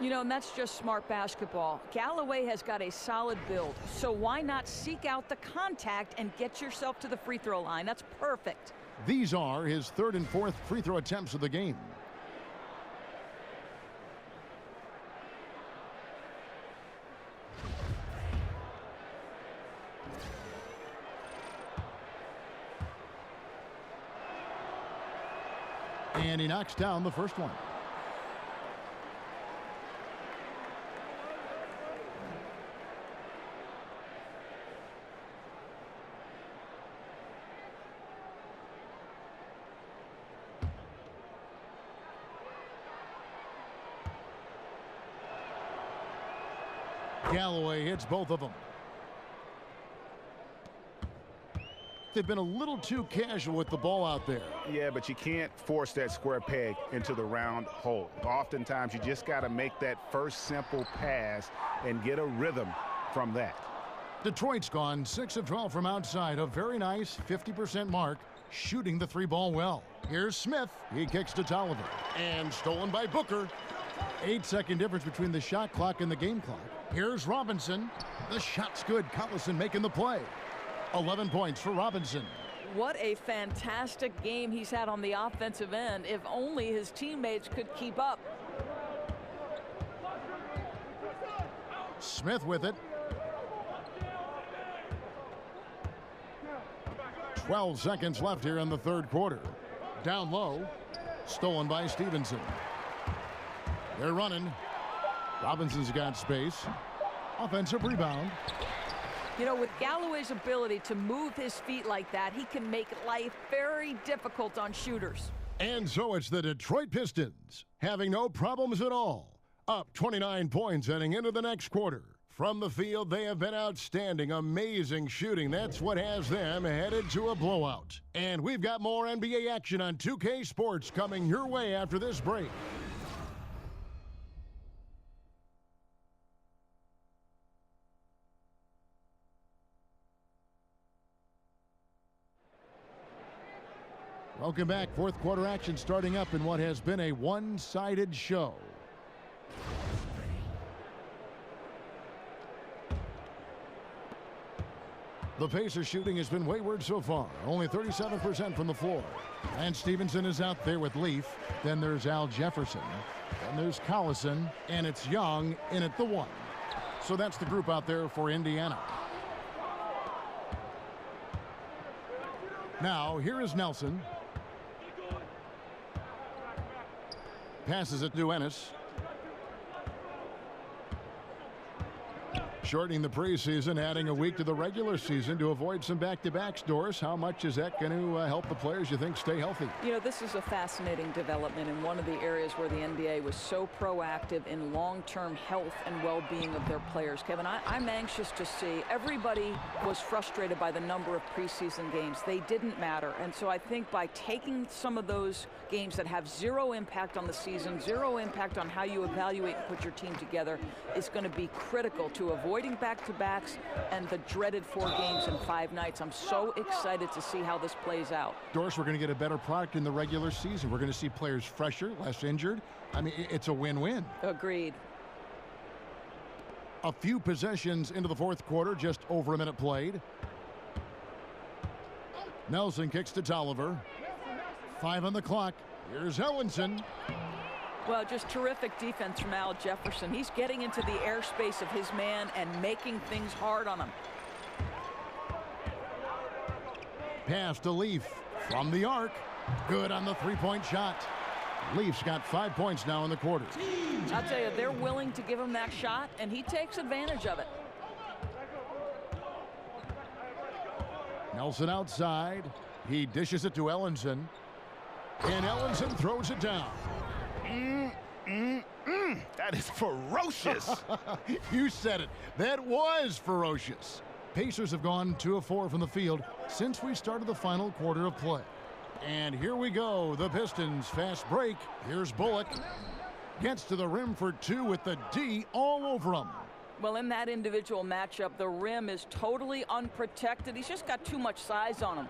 You know, and that's just smart basketball. Galloway has got a solid build, so why not seek out the contact and get yourself to the free throw line? That's perfect. These are his third and fourth free throw attempts of the game. And he knocks down the first one. Galloway hits both of them. they've been a little too casual with the ball out there. Yeah, but you can't force that square peg into the round hole. Oftentimes, you just got to make that first simple pass and get a rhythm from that. Detroit's gone 6 of 12 from outside, a very nice 50% mark, shooting the 3-ball well. Here's Smith. He kicks to Tolliver. And stolen by Booker. 8-second difference between the shot clock and the game clock. Here's Robinson. The shot's good. Collison making the play. 11 points for Robinson. What a fantastic game he's had on the offensive end. If only his teammates could keep up. Smith with it. 12 seconds left here in the third quarter. Down low. Stolen by Stevenson. They're running. Robinson's got space. Offensive rebound. You know, with Galloway's ability to move his feet like that, he can make life very difficult on shooters. And so it's the Detroit Pistons having no problems at all. Up 29 points heading into the next quarter. From the field, they have been outstanding, amazing shooting. That's what has them headed to a blowout. And we've got more NBA action on 2K Sports coming your way after this break. Welcome back. Fourth quarter action starting up in what has been a one-sided show. The Pacers shooting has been wayward so far, only 37% from the floor. And Stevenson is out there with Leaf. Then there's Al Jefferson. Then there's Collison, and it's Young in at the 1. So that's the group out there for Indiana. Now, here is Nelson. Passes it to Ennis. Shortening the preseason, adding a week to the regular season to avoid some back-to-backs. Doris, how much is that going to help the players you think stay healthy? You know, this is a fascinating development in one of the areas where the NBA was so proactive in long-term health and well-being of their players. Kevin, I'm anxious to see. Everybody was frustrated by the number of preseason games. They didn't matter. And so I think by taking some of those games that have zero impact on the season, zero impact on how you evaluate and put your team together, is going to be critical to avoiding back-to-backs and the dreaded 4 games in 5 nights. I'm so excited to see how this plays out. Doris, we're going to get a better product in the regular season. We're going to see players fresher, less injured. I mean, it's a win-win. Agreed. A few possessions into the fourth quarter, just over a minute played. Nelson kicks to Tolliver. 5 on the clock. Here's Ellenson. Well, just terrific defense from Al Jefferson. He's getting into the airspace of his man and making things hard on him. Pass to Leaf from the arc. Good on the three-point shot. Leaf's got 5 points now in the quarter. I'll tell you, they're willing to give him that shot, and he takes advantage of it. Nelson outside. He dishes it to Ellenson. And Ellenson throws it down. That is ferocious. You said it. That was ferocious. Pacers have gone 2 of 4 from the field since we started the final quarter of play. And here we go. The Pistons fast break. Here's Bullock. Gets to the rim for 2 with the D all over him. Well, in that individual matchup, the rim is totally unprotected. He's just got too much size on him.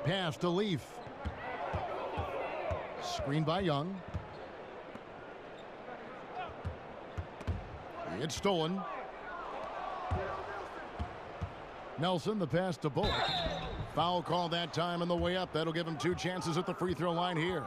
Pass to Leaf. Screen by Young. It's stolen. Nelson, the pass to Bullock. Foul call that time on the way up. That'll give him 2 chances at the free throw line here.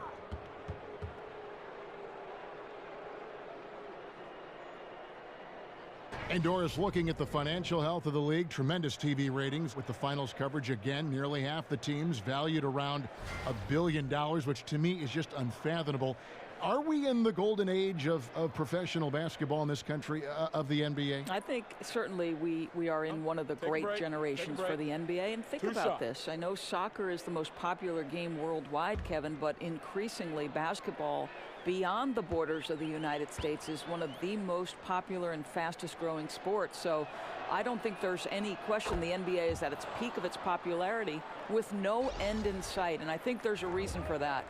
And Doris, looking at the financial health of the league, tremendous TV ratings with the finals coverage again. Nearly half the teams valued around $1 billion, which to me is just unfathomable. Are we in the golden age of professional basketball in this country, of the NBA? I think certainly we are in one of the great generations for the NBA. And think about this. I know soccer is the most popular game worldwide, Kevin, but increasingly basketball beyond the borders of the United States is one of the most popular and fastest growing sports. So I don't think there's any question the NBA is at its peak of its popularity with no end in sight. And I think there's a reason for that.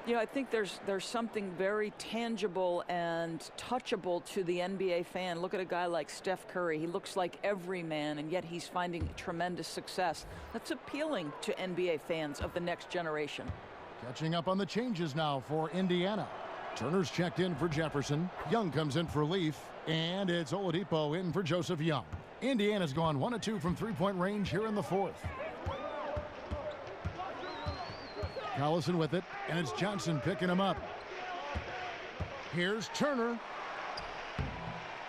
You know, I think there's something very tangible and touchable to the NBA fan. Look at a guy like Steph Curry. He looks like every man, and yet he's finding tremendous success. That's appealing to NBA fans of the next generation. Catching up on the changes now for Indiana. Turner's checked in for Jefferson. Young comes in for Leaf, and it's Oladipo in for Joseph Young. Indiana's gone 1 of 2 from three-point range here in the fourth. Collison with it, and it's Johnson picking him up. Here's Turner.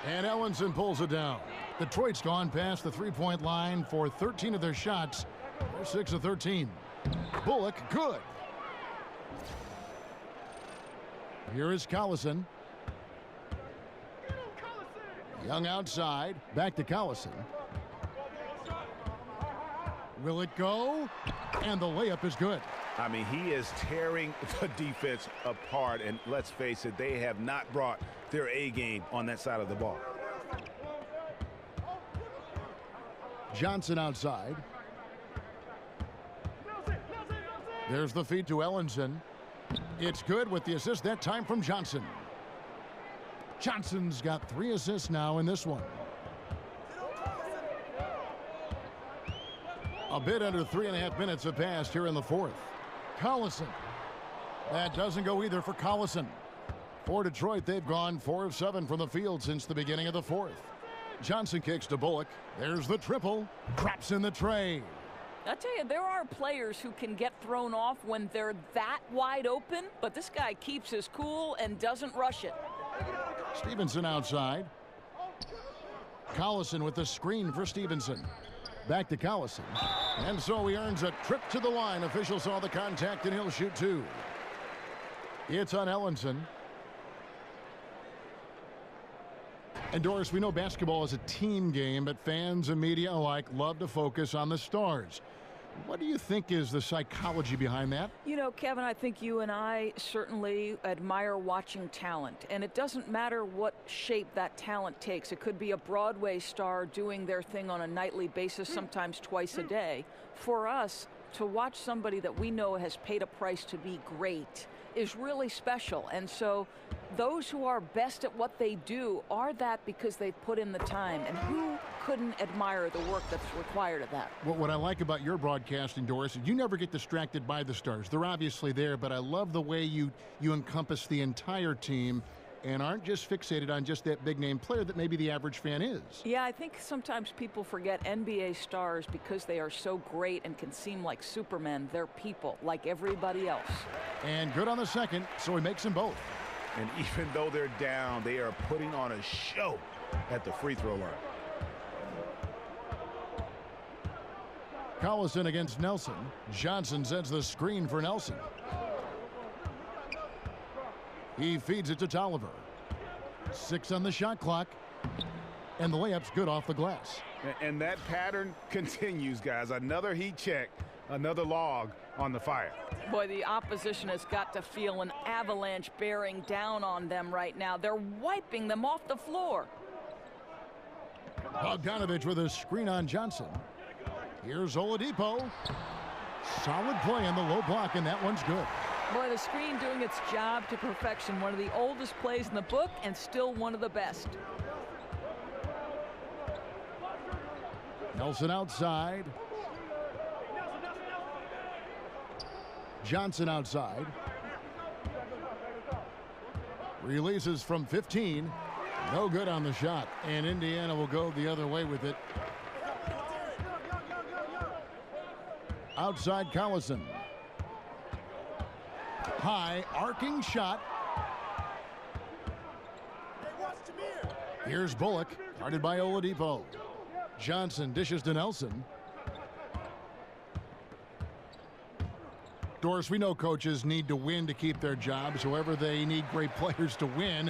And Ellenson pulls it down. Detroit's gone past the three-point line for 13 of their shots. They're 6 of 13. Bullock, good. Here is Collison. Young outside. Back to Collison. Will it go? And the layup is good. I mean, he is tearing the defense apart, and let's face it, they have not brought their A game on that side of the ball. Johnson outside. There's the feed to Ellenson. It's good with the assist that time from Johnson. Johnson's got 3 assists now in this one. A bit under 3.5 minutes have passed here in the fourth. Collison. That doesn't go either for Collison. For Detroit, they've gone 4 of 7 from the field since the beginning of the fourth. Johnson kicks to Bullock. There's the triple. Drops in the tray. I tell you, there are players who can get thrown off when they're that wide open, but this guy keeps his cool and doesn't rush it. Stevenson outside. Collison with the screen for Stevenson. Back to Collison. And so he earns a trip to the line. Official saw the contact, and he'll shoot 2. It's on Ellenson. And Doris, we know basketball is a team game, but fans and media alike love to focus on the stars. What do you think is the psychology behind that? You know, Kevin, I think you and I certainly admire watching talent. And it doesn't matter what shape that talent takes. It could be a Broadway star doing their thing on a nightly basis, sometimes twice a day. For us, to watch somebody that we know has paid a price to be great is really special. And so those who are best at what they do are that because they've put in the time. And who couldn't admire the work that's required of that? Well, what I like about your broadcasting, Doris, is you never get distracted by the stars. They're obviously there, but I love the way you encompass the entire team and aren't just fixated on just that big name player that maybe the average fan is. Yeah, I think sometimes people forget NBA stars because they are so great and can seem like Supermen. They're people like everybody else. And good on the second, so he makes them both. And even though they're down, they are putting on a show at the free throw line. Collison against Nelson. Johnson sends the screen for Nelson. He feeds it to Tolliver. 6 on the shot clock. And the layup's good off the glass. And that pattern continues, guys. Another heat check, another log on the fire. Boy, the opposition has got to feel an avalanche bearing down on them right now. They're wiping them off the floor. Bogdanovich with a screen on Johnson. Here's Oladipo. Solid play on the low block, and that one's good. Boy, the screen doing its job to perfection. One of the oldest plays in the book and still one of the best. Nelson outside. Johnson outside. Releases from 15. No good on the shot. And Indiana will go the other way with it. Outside Collison. High arcing shot. Here's Bullock, guarded by Oladipo. Johnson dishes to Nelson. Doris, we know coaches need to win to keep their jobs. However, they need great players to win,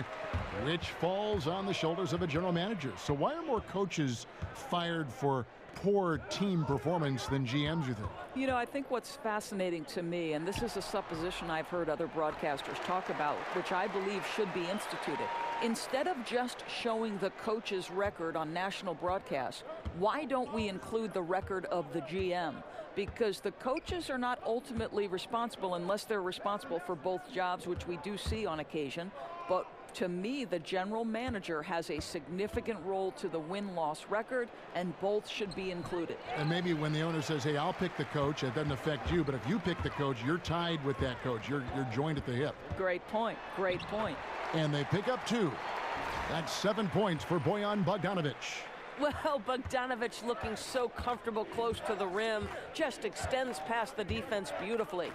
which falls on the shoulders of a general manager. So why are more coaches fired for poor team performance than GMs, you think? You know, I think what's fascinating to me, and this is a supposition I've heard other broadcasters talk about, which I believe should be instituted. Instead of just showing the coach's record on national broadcasts, why don't we include the record of the GM? Because the coaches are not ultimately responsible unless they're responsible for both jobs, which we do see on occasion. But to me, the general manager has a significant role to the win-loss record, and both should be included. And maybe when the owner says, hey, I'll pick the coach, it doesn't affect you. But if you pick the coach, you're tied with that coach. You're joined at the hip. Great point. Great point. And they pick up 2. That's 7 points for Bojan Bogdanovic. Well, Bogdanovic looking so comfortable close to the rim, just extends past the defense beautifully.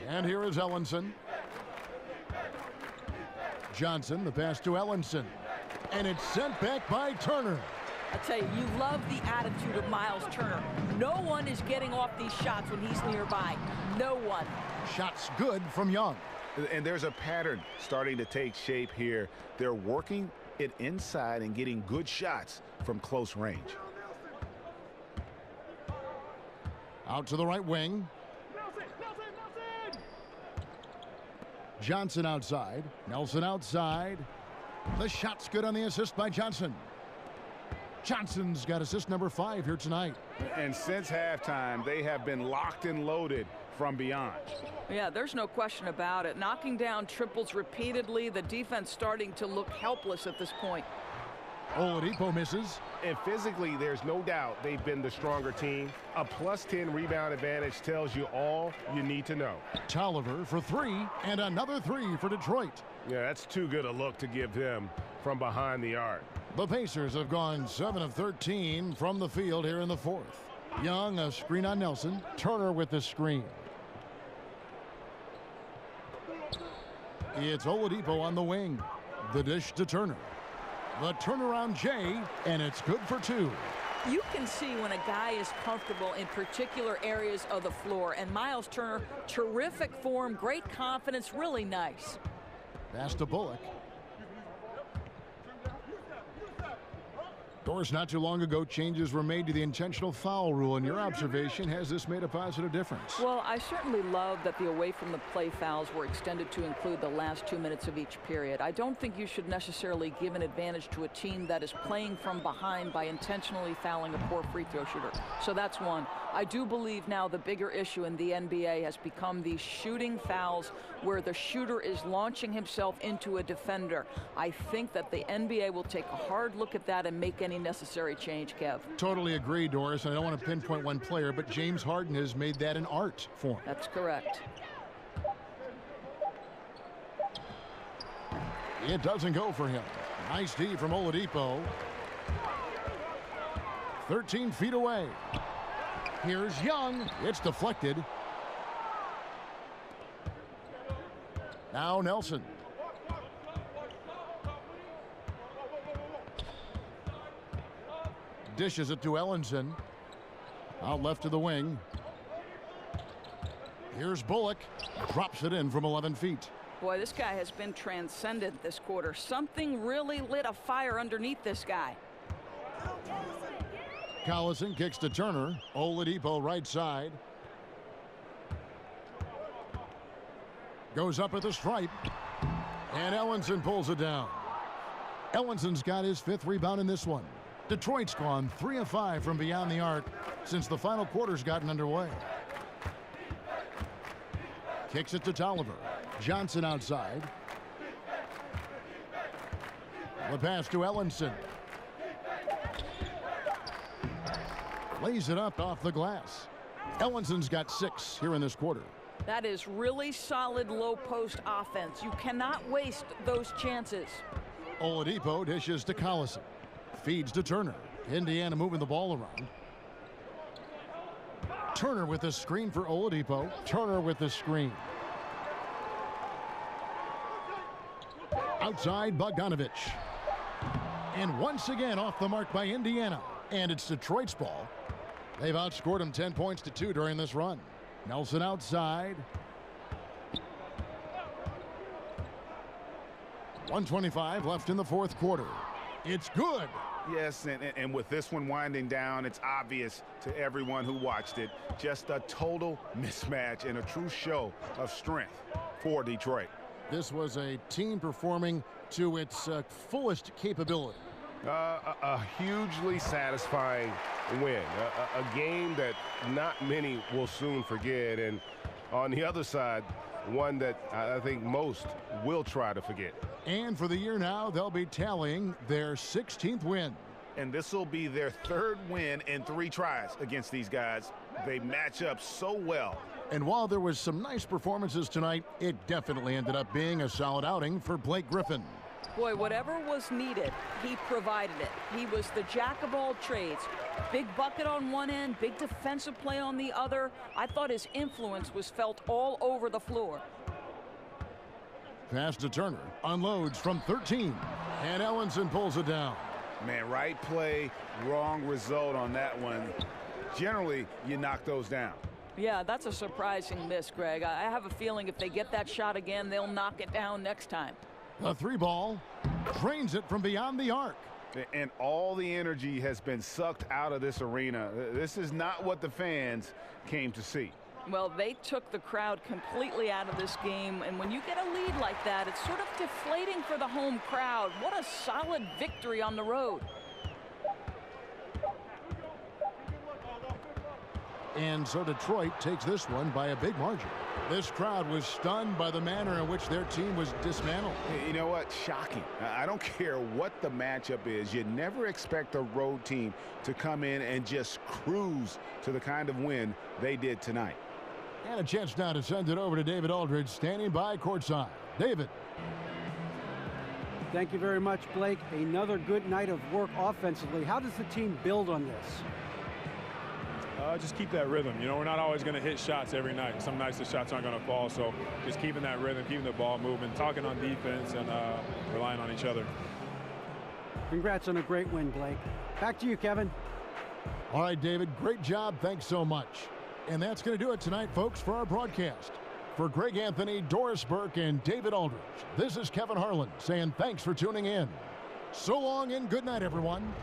And here is Ellenson. Johnson, the pass to Ellenson. And it's sent back by Turner. I tell you, you love the attitude of Miles Turner. No one is getting off these shots when he's nearby. No one. Shots good from Young. And there's a pattern starting to take shape here. They're working it inside and getting good shots from close range. Out to the right wing. Johnson outside. Nelson outside. The shot's good on the assist by Johnson. Johnson's got assist number 5 here tonight. And since halftime, they have been locked and loaded from beyond. Yeah, there's no question about it. Knocking down triples repeatedly, the defense starting to look helpless at this point. Oladipo misses. And physically, there's no doubt they've been the stronger team. A +10 rebound advantage tells you all you need to know. Tolliver for 3, and another 3 for Detroit. Yeah, that's too good a look to give them from behind the arc. The Pacers have gone 7 of 13 from the field here in the 4th. Young, a screen on Nelson. Turner with the screen. It's Oladipo on the wing. The dish to Turner. The turnaround Jay, and it's good for 2. You can see when a guy is comfortable in particular areas of the floor, and Miles Turner, terrific form, great confidence, really nice. Pass to Bullock. Doris, not too long ago, changes were made to the intentional foul rule. In your observation, has this made a positive difference? Well, I certainly love that the away from the play fouls were extended to include the last 2 minutes of each period. I don't think you should necessarily give an advantage to a team that is playing from behind by intentionally fouling a poor free throw shooter. So that's one. I do believe now the bigger issue in the NBA has become these shooting fouls where the shooter is launching himself into a defender. I think that the NBA will take a hard look at that and make any necessary change, Kev. Totally agree, Doris. And I don't want to pinpoint one player, but James Harden has made that an art form. That's correct. It doesn't go for him. Nice D from Oladipo. 13 feet away. Here's Young. It's deflected. Now Nelson. Dishes it to Ellenson. Out left to the wing. Here's Bullock. Drops it in from 11 feet. Boy, this guy has been transcendent this quarter. Something really lit a fire underneath this guy. Collison kicks to Turner. Oladipo right side. Goes up at the stripe. And Ellenson pulls it down. Ellenson's got his 5th rebound in this one. Detroit's gone 3 of 5 from beyond the arc since the final quarter's gotten underway. Kicks it to Tolliver. Johnson outside. The pass to Ellenson. Lays it up off the glass. Ellenson's got 6 here in this quarter. That is really solid low post offense. You cannot waste those chances. Oladipo dishes to Collison. Feeds to Turner. Indiana moving the ball around. Turner with the screen for Oladipo. Turner with the screen. Outside Bogdanovic. And once again off the mark by Indiana. And it's Detroit's ball. They've outscored them 10 points to 2 during this run. Nelson outside. 1:25 left in the fourth quarter. It's good. Yes, and with this one winding down, it's obvious to everyone who watched it. Just a total mismatch and a true show of strength for Detroit. This was a team performing to its fullest capability. A hugely satisfying win. A game that not many will soon forget. And on the other side, one that I think most will try to forget. And for the year now, they'll be tallying their 16th win. And this will be their third win in 3 tries against these guys. They match up so well. And while there was some nice performances tonight, it definitely ended up being a solid outing for Blake Griffin. Boy, whatever was needed, he provided it. He was the jack of all trades. Big bucket on one end, big defensive play on the other. I thought his influence was felt all over the floor. Pass to Turner, unloads from 13, and Ellenson pulls it down. Man, right play, wrong result on that one. Generally, you knock those down. Yeah, that's a surprising miss, Greg. I have a feeling if they get that shot again, they'll knock it down next time. The 3 ball drains it from beyond the arc. And all the energy has been sucked out of this arena. This is not what the fans came to see. Well, they took the crowd completely out of this game, and when you get a lead like that, it's sort of deflating for the home crowd. What a solid victory on the road. And so Detroit takes this one by a big margin. This crowd was stunned by the manner in which their team was dismantled. You know what? Shocking. I don't care what the matchup is. You never expect a road team to come in and just cruise to the kind of win they did tonight. And a chance now to send it over to David Aldridge, standing by courtside. David. Thank you very much, Blake. Another good night of work offensively. How does the team build on this? Just keep that rhythm. You know, we're not always going to hit shots every night. Some nights the shots aren't going to fall. So just keeping that rhythm, keeping the ball moving, talking on defense, and relying on each other. Congrats on a great win, Blake. Back to you, Kevin. All right, David, great job. Thanks so much. And that's going to do it tonight, folks, for our broadcast. For Greg Anthony, Doris Burke, and David Aldridge, this is Kevin Harlan saying thanks for tuning in. So long and good night, everyone.